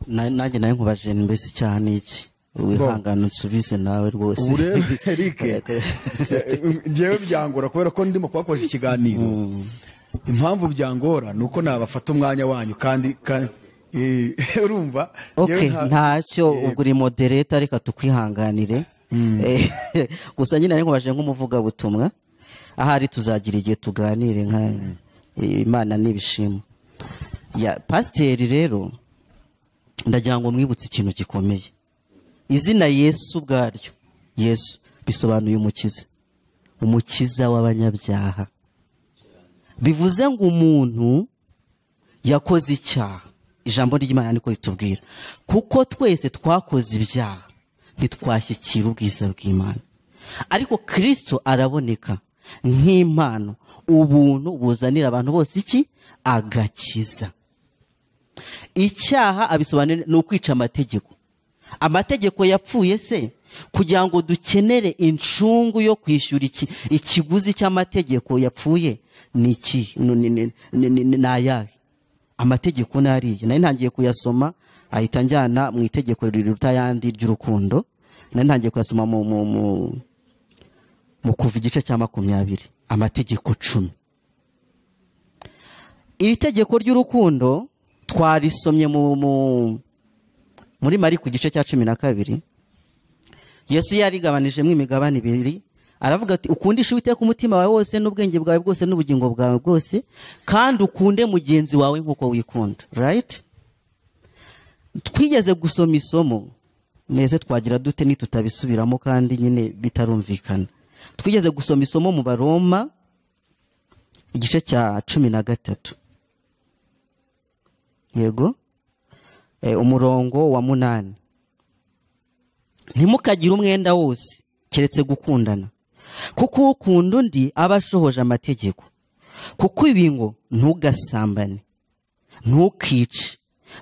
Nanjye nayo nkubaje mbese icyaha ni iki? Wihangana unsubize nawe rwose. Urebe Eric, jewe byangora kubera ko ndimo kwakoje ikiganiro. Impamvu byangora nuko nabafata umwanya wanyu kandi urumva. Okay, ntacyo ubwo uri moderator, reka tukwihanganire. Gusa nyine nkubaje nk'umuvuga butumwa, ahari tuzagira igihe tuganire nka Imana nibishimo. Ya Pasiteri rero ndagira ngo mwibutse ikintu gikomeye. Izina Yesu ubwaryo, Yesu bisobanuye umukiza w'abanyabyaha. Bivuze ngo umuntu yakoze icyaha. Ijambo ry'Imana niko ritubwira, kuko twese twakoze ibyaha ntitwashyikira ubwiza bw'Imana, ariko Kristo araboneka nk'impano, ubuntu buzanira abantu bose iki? Agakiza. Icyaha abisobanura ni ukwica amategeko. Amategeko yapfuye se kugira ngo dukenere incungu yo kwishyura ikiguzi cy'amategeko yapfuye ni iki? Nayahe? amategeko nariye nari ntangiye kuyasoma ahita njyana mu itegeko riruta yandi ry'urukundo nari ntangiye kuyasoma mu kuva igice cya 20 amategeko 10. Iri tegeko ry'urukundo twarisomye muri Mariko igice cya 12. Yesu yarigabanijemo imigabane 2 aravuga ati ukundisha Uwiteka umutima wawe wose n'ubwenge bwawe bwose n'ubugingo bwawe bwose kandi ukunde mugenzi wawe nkuko wikunda. Right? Twigeze gusoma isomo meze twagira dute nitutabisubiramo kandi nyine bitarumvikana. Twigeze gusoma isomo mu Baroma igice cya 13. Yego umurongo wa 8. Ntimukagira umwenda wose keretse gukundana kuko ukunda undi aba ashohoje amategeko. Kuko ibi ngo ntugasambane, ntukice,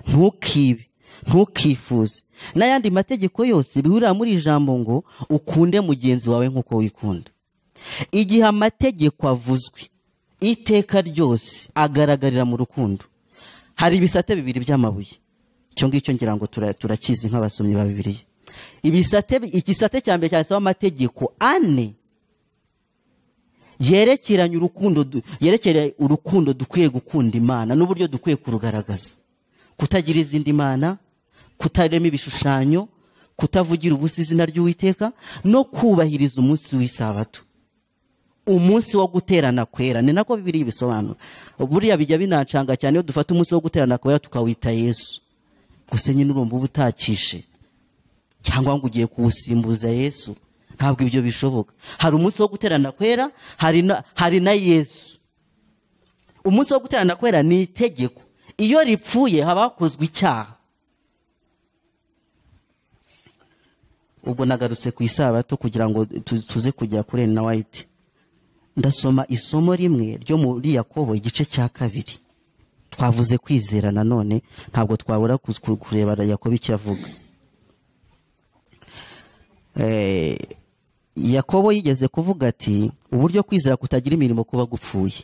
ntukibe, ntukifuze n'ayandi mategeko yose bihurira muri ijambo ngo ukunde mugenzi wawe nkuko wikunda. Igihe amategeko avuzwe iteka ryose agaragarira mu rukundo. Hari ibisate 2 by'amabuye. Cyo ngicyo ngira ngo turakizi nk'abasomyi ba Bibiliya. Igisate cya mbere cyasaba amategeko 4 yerekeranye urukundo dukwiye gukunda Imana n'uburyo dukwiye kurugaragaza. Kutagira izindi mana, kutarema ibishushanyo, kutavugira ubusa izina ry'Uwiteka no kubahiriza umunsi w'isabato. Umunsi wo guterana kwera ni nako Bibiliya ibisobanura. Buriya bijya binacanga cyane iyo dufata umunsi wo guterana kwera tukawita Yesu. Gusa nyine urumva ubutakishe cyangwa ngo ugiye kuwusimbuza Yesu. Ntabwo ibyo bishoboka. Hari umunsi wo guterana kwera, hari na Yesu. Umunsi wo guterana kwera ni itegeko. Iyo ripfuye haba hakozwe icyaha. Ubwo nagarutse ku isabato kugira ngo tuze kujya kuri Ellen White. Ndasoma isomo rimwe ryo muri Yakobo igice cya 2. Twavuze kwizera nanone ntabwo twabura kureba Yakobo icyo avuga. Yakobo yigeze kuvuga ati uburyo kwizera kutagira imirimo kuba gupfuye.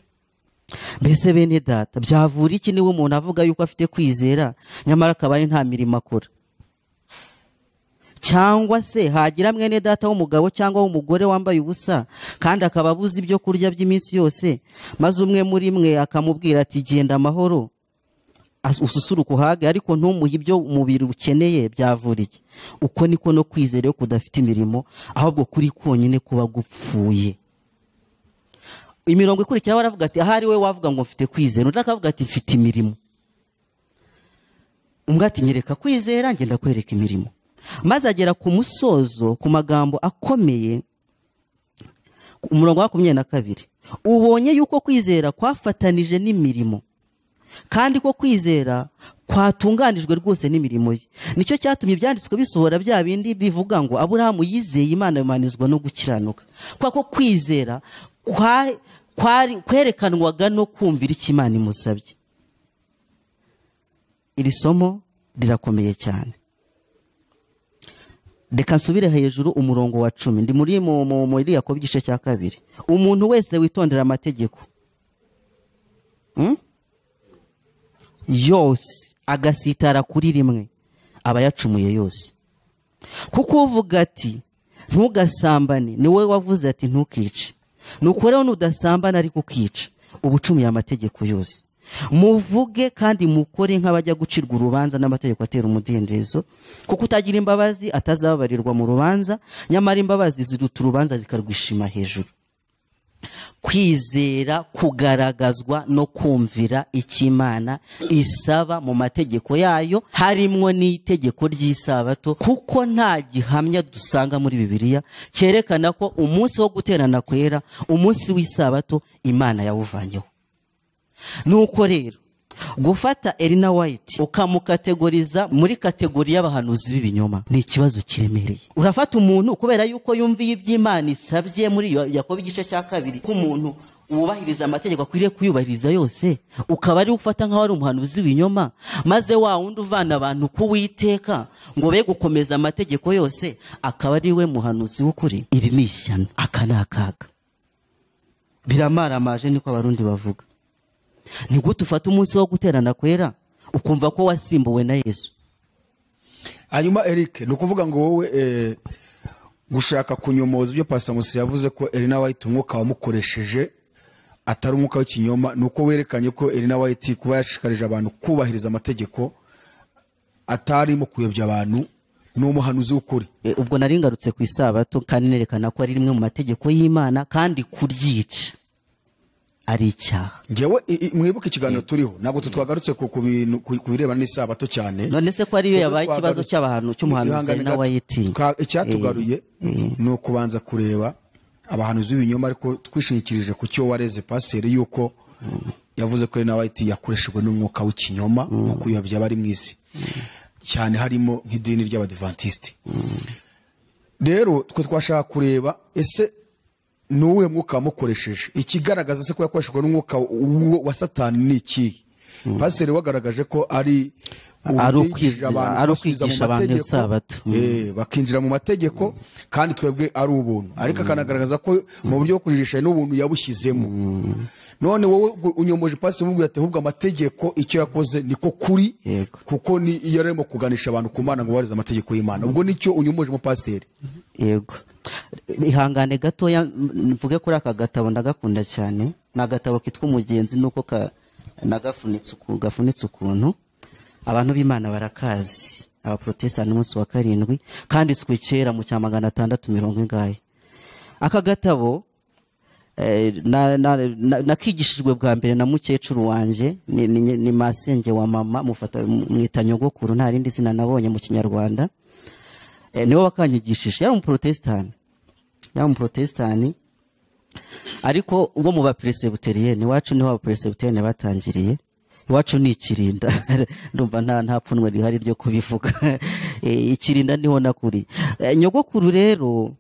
Mbese bene data byavura iki niwe umuntu avuga yuko afite kwizera nyamara akaba ari nta mirimo akora? Cyangwa se hagira mwene data w'umugabo cyangwa w'umugore wambaye ubusa kandi akaba abuze ibyo kurya by'iminsi yose, maze umwe muri mwe akamubwira ati genda amahoro ususuruka uhage ariko ntumuhe ibyo umubiri ukeneye, byavura iki? Uko niko no kwizera yo kudafite imirimo ahubwo kuri konyine kuba gupfuye. Imirongo ikurikira baravuga ati ahari we wavuga ngo mfite kwizera, undi akavuga ati mfite imirimo. Umwe ati nyereka kwizera ngenda kwereka imirimo. Maze agera ku musozo ku magambo akomeye, umurongo wa 22. Ubonye yuko kwizera kwafatanije n'imirimo kandi ko kwizera kwatunganijwe rwose n'imirimo ye. Nicyo cyatumye ibyanditswe bisohora bya bindi bivuga ngo Aburahamu yizeye Imana yumanizwa no gukiranuka. Kwa kwizera kwerekanwaga no kumvira icyo Imana imusabye. Iri somo rirakomeye cyane. Reka nsubire hejuru umurongo wa 10. Ndi muri Yakobo igice cya 2. Umuntu wese witondera amategeko yose agasitara kuri rimwe aba yacumuye yose. Kuko uvuga ati ntugasambane ni wowe wavuze ati ntukice, nuko rero nudasambana ariko ukica uba ucumuye amategeko yose. Muvuge kandi mukore nk'abajya gucirwa urubanza n'amategeko atera umudendezo, kuko utagira imbabazi atazababarirwa mu rubanza, nyamara imbabazi ziruta urubanza zikarwishima hejuru. Kwizera kugaragazwa no kumvira icyo Imana isaba mu mategeko yayo, harimwo n'itegeko ry'isabato, kuko nta gihamya dusanga muri Bibiliya cyerekana ko umunsi wo guterana kwera, umunsi w'isabato, Imana yawuvanyeho. Nuko rero gufata Ellen White ukamukategoriza muri kategori y'abahanuzi b'ibinyoma ni ikibazo kiremereye. Urafata umuntu kubera yuko yumviye iby'Imana isabye muri Yakobo igice cya 2 ko umuntu wubahiriza amategeko akwiriye kuyubahiriza yose, ukaba ari ufata nk'aho ari umuhanuzi w'ibinyoma, maze wa wundi uvana abantu ku Uwiteka ngo be gukomeza amategeko yose akaba ari we muhanuzi w'ukuri. Iri ni ishyano, aka ni akaga. Biramaramaje niko abarundi bavuga. ni gute ufata umunsi wo guterana kwera ukumva ko wasimbuwe na Yesu? hanyuma Eric ni ukuvuga ngo wowe gushaka kunyomoza ibyo Pastor Musi yavuze ko Elina White umwuka wamukoresheje atari umwuka w'ikinyoma, nuko werekanye ko Elina White kuba yashikarije abantu kubahiriza amategeko atari mu kuyobya abantu n'umuhanuzi w'ukuri. Ubwo nari ngarutse ku isabato kandi nerekana ko ari rimwe mu mategeko y'Imana kandi kuryica ari icyaha. Ngewe mwibuka ikiganiro turiho ntabwo tutwagarutse ku bintu kubirebana n'isabato cyane. None se ko ariyo yabaye ikibazo cy'abantu cy'umuhanuzi Elina White. Icyatugaruye ni ukubanza kureba abahanuzi b'ibinyoma, ariko twishingikirije ku cyo wareze pasteur yuko yavuze ko Elina White yakoreshejwe n'umwuka w'ikinyoma mu kuyobya abari mu isi, cyane harimo nk'idini ry'Abadventiste. Rero twe twashaka kureba ese nuwe mwuka wamukoresheje, ikigaragaza se ko yakoreshejwe n'umwuka wa Satani ni iki? Pasteur wagaragaje ko ari ukwigisha abantu isabato, bakinjira mu mategeko kandi twebwe ari ubuntu, ariko akanagaragaza ko mu buryo bwo kujijisha n'ubuntu yabushyizemo. None wowe unyomoje Pasteur mubwira ati ahubwo amategeko icyo yakoze niko kuri, kuko ni iyo arimo kuganisha abantu ku Mana ngo barize amategeko y'Imana. Ubwo nicyo unyomoje mu Pasteur. Yego, ihangane gatoya mvuge kuri aka gatabo ndagakunda cyane. Ni agatabo kitwa Umugenzi, nuko gafunitse ukuntu abantu b'Imana barakazi, Abaprotestant umunsi wa 7 kandi tswe kera mu 670. Aka gatabo nakigishijwe bwa mbere na mukecuru wanje, ni masenge wa mama, mufata mwita nyogokuru, nta rindi zina nabonye mu Kinyarwanda. Niwe wakanyigishije, yari umuprotestani ariko ubwo mu Bapresbyterienne. Iwacu niho Abapresbyterienne batangiriye, iwacu ni Ikirinda. Ndumva nta pfunwe rihari ryo kubivuga. Ikirinda niho nakuri. Nyogokuru rero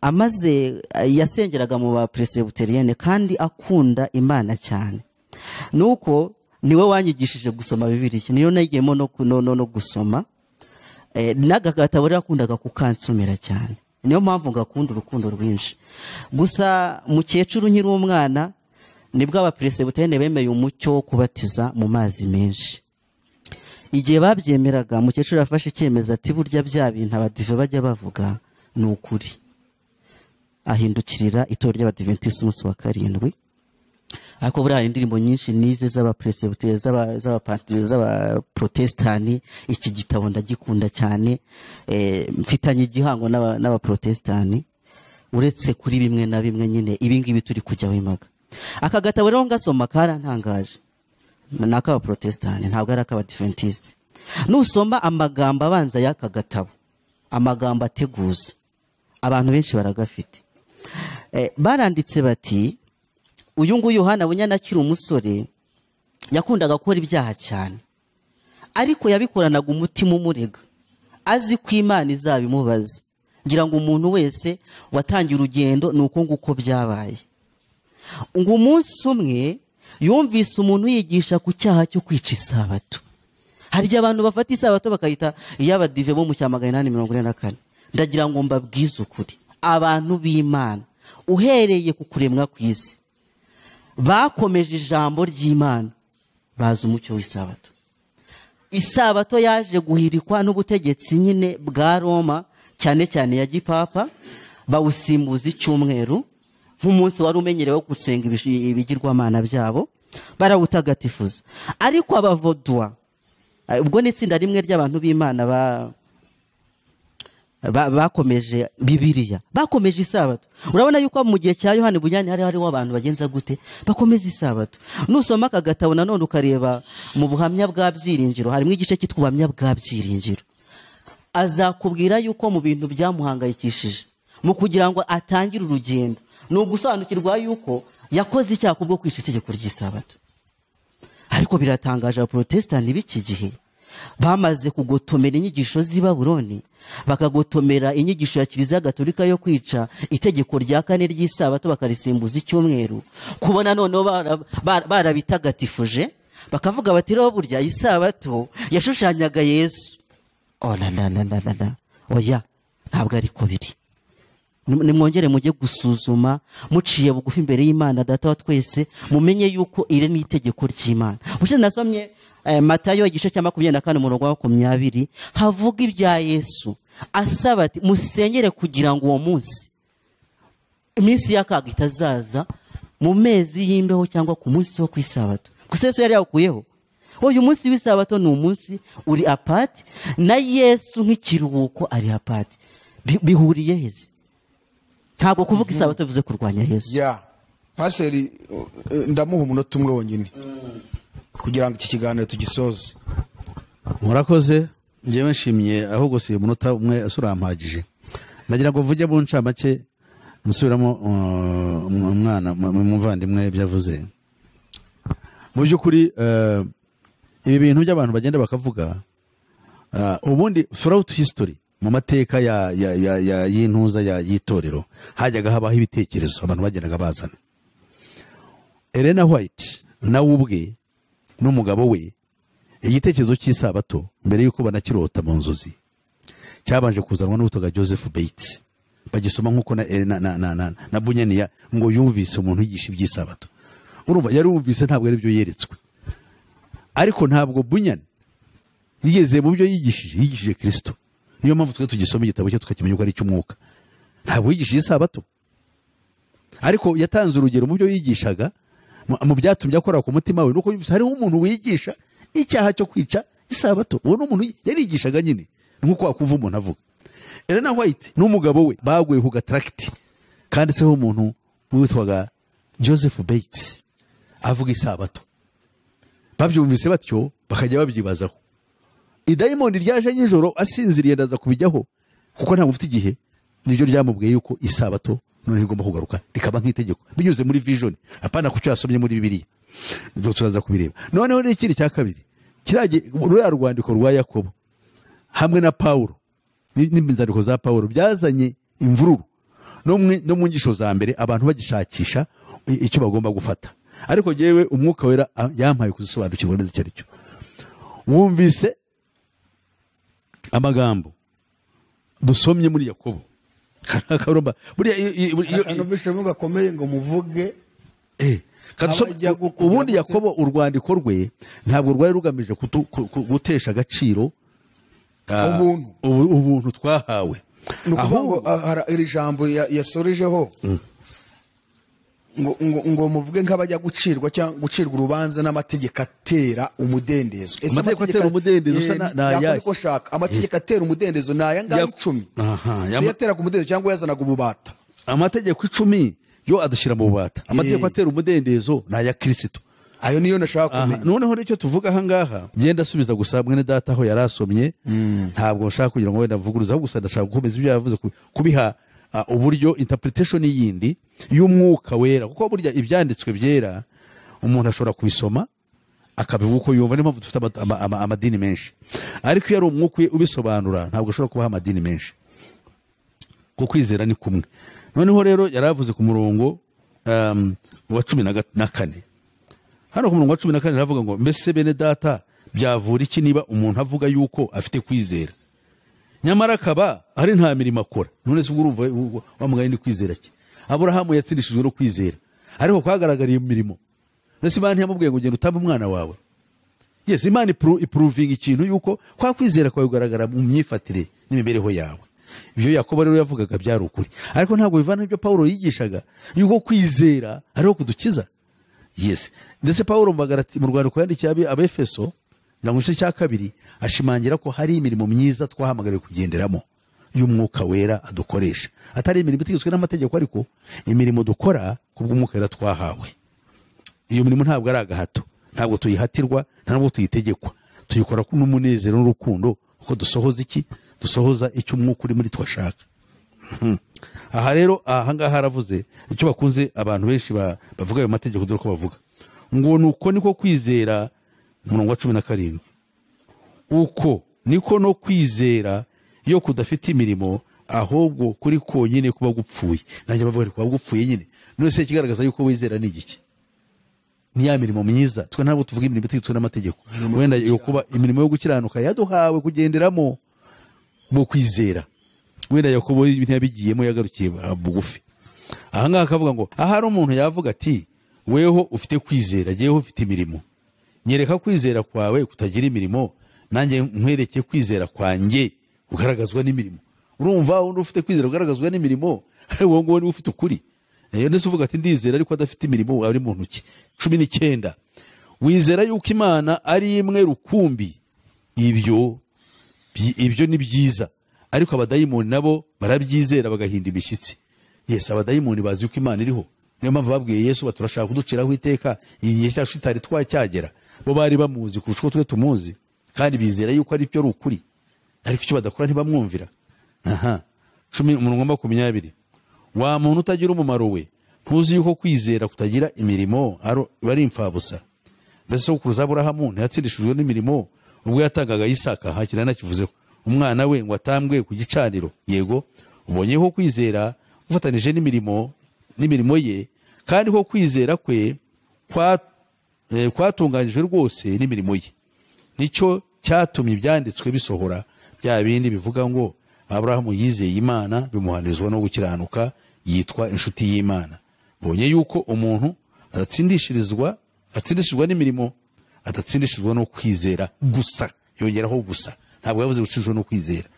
amaze yasengeraga mu Bapresbyterienne kandi akunda Imana cyane, nuko niwe wanyigishije gusoma Bibiliya. Niyo nagiyemo no gusoma. Naga gatabo rero akundaga kukansomera cyane, niyo mpamvu ngakunda urukundo rwinshi. Gusa mukecuru nkiri umwana nibwo Abapresbyterienne bemeye umucyo wo kubatiza mu mazi menshi. Igihe babyemeraga, mukecuru afashe icyemezo ati burya bya bintu Abadive bajya bavuga ni ukuri, ahindukirira itorero ry'Abadventiste umunsi wa 7. Ariko buriya indirimbo nyinshi nize z'Abapresbyterienne z'Abaprotestani. Iki gitabo ndagikunda cyane, mfitanye igihango n'Abaprotestani, uretse kuri bimwe na bimwe nyine ibingibi turi kujya wimaga. Aka gatabo rero ngasoma karantangaje, n'ak'Abaprotestani ntabwo ari ak'Abadventiste. Nusoma amagambo abanza y'aka gatabo, amagambo ateguza, abantu benshi baragafite. Baranditse bati uyu nguyu Yohana bunyana akiri umusore yakundaga gukora ibyaha cyane, ariko yabikoranaga umutima umurega, azi ko Imana izabimubaza. Ngira ngo umuntu wese watangiye urugendo nuko nguko byabaye. Ngo umunsi umwe yumvise umuntu yigisha ku cyaha cyo kwica isabato. Hari abantu bafata isabato bakayita iy'Abadive bo mu 844. Ndagira ngo mbabwize ukuri, abantu b'Imana uhereye ku kuremwa kw'isi bakomeje ijambo ry'Imana, bazi umucyo w'isabato. Isabato yaje guhirikwa n'ubutegetsi nyine bwa Roma, cyane cyane ya gipapa, bawusimbuza icyumweru nk'umunsi wari umenyerewe wo gusenga ibigirwamana byabo, barawutagatifuza. Ariko Abavodwa, ubwo ni itsinda rimwe ry'abantu b'Imana bakomeje Bibiliya, bakomeje isabato. Urabona yuko mu gihe cya Yohana Bunyani hariho abantu bagenza gute bakomeza isabato. Nusoma aka gatabo nanone ukareba mu buhamya bwa Byiringiro, harimo igice cyitwa ubuhamya bwa Byiringiro, azakubwira yuko mu bintu byamuhangayikishije mu kugira ngo atangire urugendo ni ugusobanukirwa yuko yakoze icyaha kubwo kwica itegeko ry'isabato. Ariko biratangaje, Abaprotestani b'iki gihe bamaze kugotomera inyigisho z'i Babuloni, bakagotomera inyigisho ya Kiliziya Gatolika yo kwica itegeko rya 4 ry'isabato bakarisimbuza icyumweru. Kubona noneho barabitagatifuje, bakavuga bati rero burya isabato yashushanyaga Yesu. Oya, ntabwo ari ko biri. nimwongere mujye gusuzuma muciye bugufi imbere y'Imana data wa twese mumenye yuko iri ni itegeko ry'Imana. Ubushize nasomye Matayo igice cya 24 umurongo wa 20 havuga ibya Yesu asaba ati musengere kugira ngo uwo munsi iminsi y'akaga itazaza mu mezi y'imbeho cyangwa ku munsi wo kwisabato. Gusa Yesu yari yakuyeho uyu munsi w'isabato ni umunsi uri apart na Yesu nk'ikiruhuko ari apart. Bihuriye heze ntabwo kuvuga isabato bivuze kurwanya Yesu. Paseri ndamuha umunota umwe wonyine kugira ngo iki kiganiro tugisoze. Murakoze njyewe nshimye ahubwo si umunota umwe asurampagije. Nagira ngo vuge mu ncamake nsubiramo umwana muvandimwe byavuze. Mu by'ukuri ibi bintu by'abantu bagenda bakavuga ubundi throughout history mu mateka y'intuza y'itorero hajyaga habaho ibitekerezo abantu bagendaga bazana. Ellen White nawe ubwe n'umugabo we igitekerezo cy'isabato mbere yuko banakirota mu nzozi cyabanje kuzanwa n'ubutoga Joseph Bates. Bagisoma nkuko na Bunyania ngo yumvise umuntu yigisha iby'isabato. Urumva yari umvise ntabwo ari byo yeretswe. Ariko ntabwo Bunyani yigeze mu byo yigishije Kristo. Niyo mpamvu twe tugisoma igitabo cye tukakimenya ko ari cy'umwuka. Ntabwo yigishije isabato. Ariko yatanze urugero mu byo yigishaga mu byatumye akora ku mutima we nuko hariho umuntu wigisha icyaha cyo kwica isabato. Uwo n'umuntu yarigishaga nyine nkuko wakuva umuntu avuga. Ellen White n'umugabo we baguye ku gatract kandi seho umuntu witwaga Joseph Bates avuga isabato. Babyumvise batyo bakajya babyibazaho. Idayimoni ryaje nyijoro asinziriye ndaza kubijyaho kuko nta mufite igihe nibyo ryamubwiye yuko isabato none igomba kugaruka rikaba nk'itegeko binyuze muri vision apana kucyo yasomye muri Bibiliya. Ndio turaza kubireba. Noneho n'ikindi cya kabiri kirage ruya rwandiko rwa Yakobo hamwe na Paulo n'imbinzandiko za Paulo byazanye imvururu no mu ngisho za mbere abantu bagishakisha icyo bagomba gufata. Ariko jewe umwuka wera yampaye kuzisobanukirwa neza icyo aricyo. Wumvise amagambo dusomye muri Yakobo karomba buriya bishoboka gakomeye ngo muvuge ubundi Yakobo urwandiko rwe ntabwo rwari rugamije gutesha agaciro ubuntu twahawe. Ahubwo iri jambo yasorejeho ngo muvuge nk'abajya gucirwa cyangwa gucirwa urubanza n'amategeko atera umudendezo. Amategeko atera umudendezo amategeko atera umudendezo ni aya ngaya 10 se yatera ku mudendezo cyangwa yazanaga ububata. Amategeko 10 yo adushyira mu bubata. Amategeko atera umudendezo ni aya Kristo. Ayo niyo nashaka kumenya. Noneho nicyo tuvuga hangaha genda subiza gusa mwene data aho yarasomye ntabwo nshaka kugira ngo wenda vuguruza ahubwo gusa ndashaka gukomeza ibyo yavuze kubiha uburyo interpretation yindi y'umwuka wera kuko burya ibyanditswe byera umuntu ashobora kubisoma akabivuga uko yumva. Niyo mpamvu dufite amadini menshi ariko yari umwuka ubisobanura ntabwo ashobora kubaha amadini menshi kuko kwizera ni kumwe. Noneho rero yaravuze ku murongo wa 14 hano ku murongo wa 14 aravuga ngo mbese bene data byavura iki niba umuntu avuga yuko afite kwizera nyamara akaba ari nta mirimo akora. None se urumva wamugani ni kwizera ki? Aburahamu yatsindishijwe no kwizera ariko kwagaragariye imirimo. Mbese Imana yamubwiye ngo genda utamba umwana wawe. Yes, Imana improving ikintu yuko kwa kwizera kwawe kugaragara mu myifatire n'imibereho yawe. Ibyo Yakobo rero yavugaga byari ukuri ariko ntabwo bivana ibyo Paulo yigishaga yuko kwizera ariho kudukiza. Yes, ndetse Paulo mbagarati mu rwandiko yandikiye Abefeso mu gice cya 2 ashimangira ko hari imirimo myiza twahamagariwe kugenderamo y'umwuka wera adukoresha atari imirimo itegetswe n'amategeko ariko imirimo dukora kubw'umwuka wera twahawe. Iyo mirimo ntabwo ari agahato, ntabwo tuyihatirwa, ntabwo tuyitegekwa, tuyikora n'umunezero n'urukundo kuko dusohoza iki? Dusohoza icyo umwuka uri muri twashaka. Aha rero ahangaha haravuze icyo bakunze abantu benshi bavuga ayo mategeko dore ko bavuga ngo nuko niko kwizera umurongo wa 17 uko niko no kwizera iyo kudafite imirimo ahubwo kuri konyine kuba gupfuye. Nanjye bavuga ko gupfuye nyine none se kigaragaza yuko wizera ni igiki? Ni ya mirimo myiza twe ntabwo tuvuga imirimo itegetswe n'amategeko wenda yo kuba imirimo yo gukiranuka yaduhawe kugenderamo bo kwizera wenda Yakobo ntiyabigiyemo yagarukiye bugufi. Ahangaha akavuga ngo ahari umuntu yavuga ati weho ufite kwizera jewe ufite imirimo, nyereka kwizera kwawe kutagira imirimo nanjye nkwereke kwizera kwanjye ugaragazwa n'imirimo. Urumva undi ufite kwizera ugaragazwa n'imirimo wowe ngo ni ufite ukuri. Nese uvuga ati ndizera ariko adafite imirimo ari mu ntoki. 19 wizera yuko Imana ari imwe rukumbi, ibyo ni byiza, ariko abadayimoni nabo barabyizera bagahinda imishyitsi. Yes, abadayimoni bazi yuko Imana iriho, niyo mpamvu babwiye Yesu baturashaka kuduciraho iteka igihe cyacu kitari twacyagera. Bo bari bamuzi kurusha uko twe tumuzi, kandi bizera yuko ari byo ukuri, ariko icyo badakora ntibamwumvira. 10:20 wa muntu utagira umumaro we, ntuzi yuko kwizera kutagira imirimo bari imfabusa. Mbese sokuruza Aburahamu ntiyatsindishijwe n'imirimo ubwo yatangaga Isaka, hakira nakivuzeho umwana we ngo atambwe ku gicaniro. Yego, ubonyeho kwizera ufatanije n'imirimo ye, kandi ko kwizera kwe kwatunganijwe rwose n'imirimo ye. Nicyo cyatumye ibyanditswe bisohora, bya bindi bivuga ngo Aburahamu yizeye Imana bimuhanizwa no gukiranuka, yitwa inshuti y'Imana. Bonye yuko umuntu atsindishizwa n'imirimo, atatsindishizwa no kwizera gusa. Yongeraho gusa, ntabwo yavuze gucishwa no kwizera.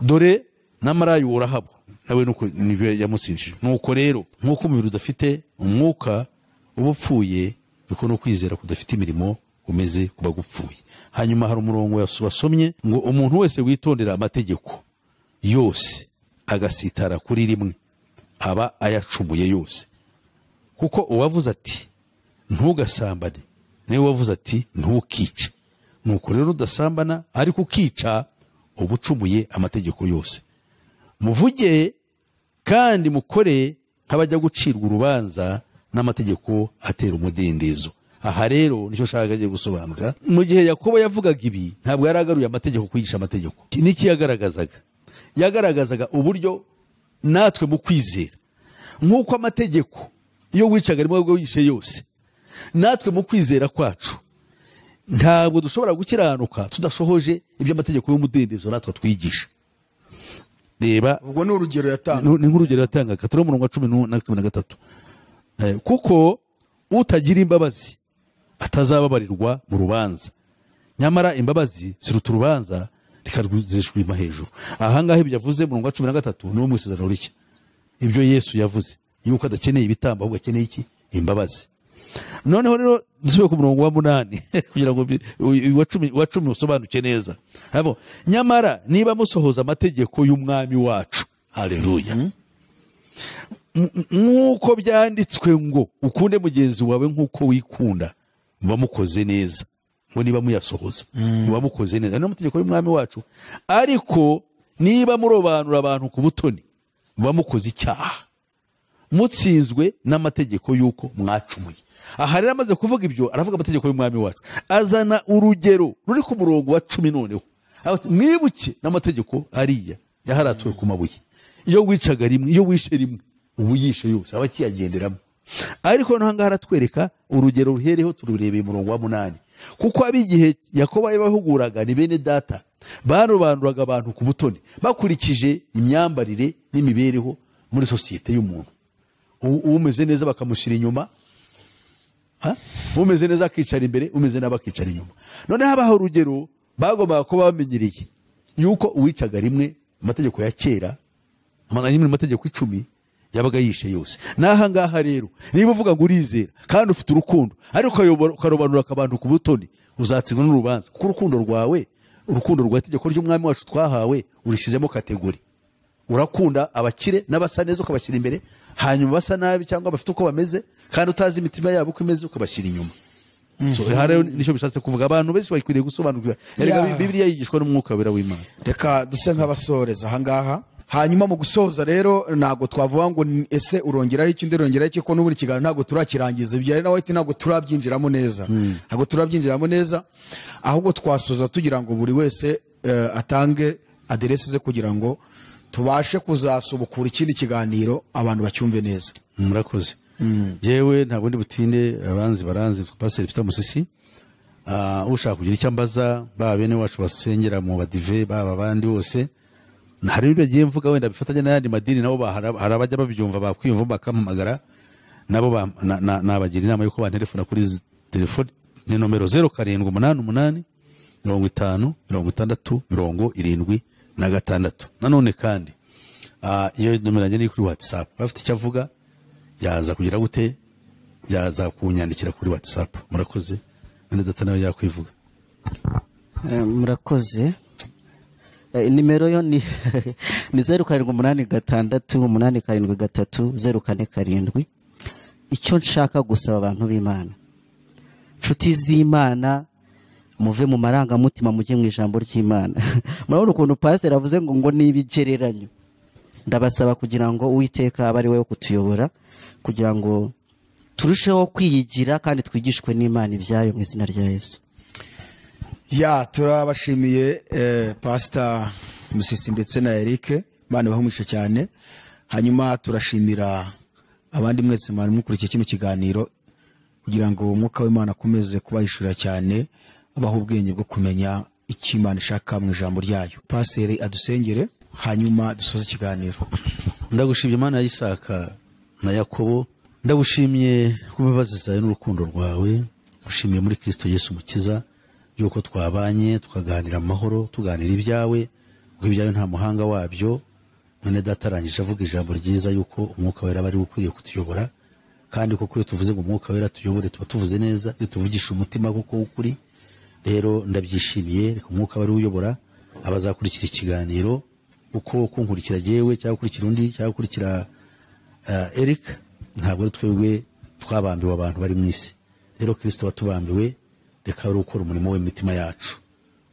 Dore namarayo urahabwa nawe nuko nibyo yamutsindishije. Nuko rero nkuko umubiri udafite umwuka ubupfuye, biko no kwizera kudafite imirimo umeze kuba gupfuye. Hanyuma hari umurongo wasomye ngo umuntu wese witondera amategeko yose agasitara kuri rimwe aba ayacumuye yose. Kuko uwavuze ati ntugasambane niwe wavuze ati ntukice. Nuko rero udasambana ariko ukica ubucumuye amategeko yose. Muvuge kandi mukore nk'abajya gucirwa urubanza n'amategeko atera umudendezo. Aha rero nicyo shaka gusobanura. Mu gihe Yakobo yavugaga ibi, ntabwo yaragaruye amategeko kwigisha amategeko. Niki yagaragazaga uburyo natwe mu kwizera, nk'uko amategeko iyo wicaga rimwe bwo yishe yose, natwe mu kwizera kwacu ntabwo dushobora gukiranuka tudashohoje ibyo amategeko y'umudendezo natwe twigisha. Reba ubwo ni urugero yatanga, ni nk'urugero yatangaga turi mu 13. Kuko utagira imbabazi atazababarirwa mu rubanza, nyamara imbabazi ziruta urubanza rikazishwima hejuru. Ahangahe byavuze mu 13 no mu isezerano rishya, ibyo Yesu yavuze yuko adakeneye ibitambo ahubwo akeneye iki? Imbabazi. Noneho rero dusubire ku murongo wa 8 kugira ngo wa 10 usobanuke neza. Havo nyamara niba musohoza amategeko y'umwami wacu, haleluya, nk'uko byanditswe ngo ukunde mugenzi wawe nk'uko wikunda, muba mukoze neza. Ngo niba muyasohoza muba mukoze neza, n'amategeko y'umwami wacu. Ariko niba murobanura abantu ku butoni, muba mukoze icyaha, mutsinzwe n'amategeko y'uko mwacumuye. Aha rero amaze kuvuga ibyo, aravuga amategeko y'umwami wacu, azana urugero ruri ku murongo wa 10. Noneho mwibuke n'amategeko ariya yaharatuwe ku mabuye. Iyo wicaga rimwe, iyo wishe rimwe, ubu yishe yose aba kiyagenderamo. Ariko naho ngaha aratwereka urugero ruhereho, tururebeye murongo wa 8. Kuko abigihe Yakobo yabahuguraga ni bene data, barobanuraga abantu ku butoni bakurikije imyambarire n'imibereho muri sosiyete y'umuntu. Umeze neza bakamushira inyuma, umeze neza akicara imbere, umeze nabi akicara inyuma. None habaho urugero bagombaga kuba bamenyereye yuko uwicaga rimwe, amategeko ya kera, amategeko 10 yabaga yishe yose. Naha ngaha rero niba uvuga ngo urizera kandi ufite urukundo, ariko ukarobanura abantu ku butoni, uzatsindwa n'urubanza. Kuko urukundo rwa itegeko ry'umwami wacu twahawe urishizemo kategori. Urakunda abakire n'abasa neza ukabashyira imbere, hanyuma basa nabi cyangwa bafite uko bameze kandi utazi imitima yabo uko imeze ukabashyira inyuma. So hare nicyo bishatse kuvuga. Abantu benshi bakwiriye gusobanukirwa Bibiliya yigishwa n'umwuka wera w'Imana. Reka duse nk'abasoreza aha ngaha. Hanyuma mu gusoza rero ntago twavuga ngo ese urongeraho iki ndongeraho iki, ko n'uburi kiganiro ntago turakirangiza. Ibyo ari nawe ntago turabyinjiramo neza, ntago turabyinjiramo neza, ahubwo twasoza tugira ngo buri wese atange aderesi ze kugira ngo tubashe kuzasubukura ikindi kiganiro abantu bacyumve neza. Murakoze. Jewe ntabwo ndi butinde, abanzi baranzi Pastor Peter Musisi. Ushaka kugira icyo ambaza, baba bene wacu basengera mu badive, baba abandi bose, hari ibyo bagiye mvuga wenda bifatanya n'ayandi madini nabo hari abajya babyumva bakwiyumva bakampamagara nabo nabagira inama yuko bantelefona kuri telefone ni nomero 0788 50 60 76. Nanone kandi iyo nomero ni kuri WhatsApp, bafite icyo avuga yaza kugira gute, yaza kunyandikira kuri WhatsApp. Murakoze. Nande data nawe yakwivuga. Murakoze. Nimero yo ni 0786830447. Icyo nshaka gusaba abantu b'Imana, nshuti z'Imana, muve mu marangamutima mujye mu ijambo ry'Imana. Murabona ukuntu pastor avuze ngo nibigereranyo. Ndabasaba kugira ngo Uwiteka abe ari we kutuyobora, kugira ngo turusheho kwiyigira kandi twigishwe n'Imana ibyayo mu izina rya Yesu. Turabashimiye Pastor Musisi ndetse na Eric, bana bahumugisha cyane. Hanyuma turashimira abandi mwese mwari mukurikiye kino kiganiro, kugira ngo umwuka w'Imana akomeze kubahishurira cyane, abaho ubwenge bwo kumenya icyo Imana ishaka mu ijambo ryayo. Pastor adusengere hanyuma dusoze ikiganiro. Ndagushimye Imana ya Isaka na Yakobo, ndagushimye kubibaza zawe n'urukundo rwawe, gushimiye muri Kristo Yesu Mukiza yuko twabanye tukaganira amahoro, tuganira ibyawe, kuko ibyawe nta muhanga wabyo. None data arangije avuga ijambo ryiza yuko umwuka wera bari ukwiriye kutuyobora, kandi kuko iyo tuvuze ngo umwuka wera tuyobore tuba tuvuze neza, iyo tuvugisha umutima kuko ukuri. Rero ndabyishimiye, reka umwuka wari uyobora abazakurikira ikiganiro, uko kunkurikira jewe cyangwa kurikira undi cyangwa kurikira Eric, ntabwo ari twebwe twabambiwe abantu bari mu isi. Rero Kristo watubambiwe, reka ari ukora umurimo w'imitima yacu.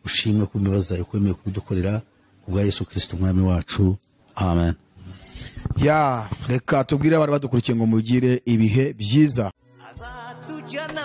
Ushimwe ku mibaza yuko yemeye kubidukorera kubwa Yesu Kristo umwami wacu. Amen. Reka tubwire abari badukurikiye ngo mugire ibihe byiza. Azatujana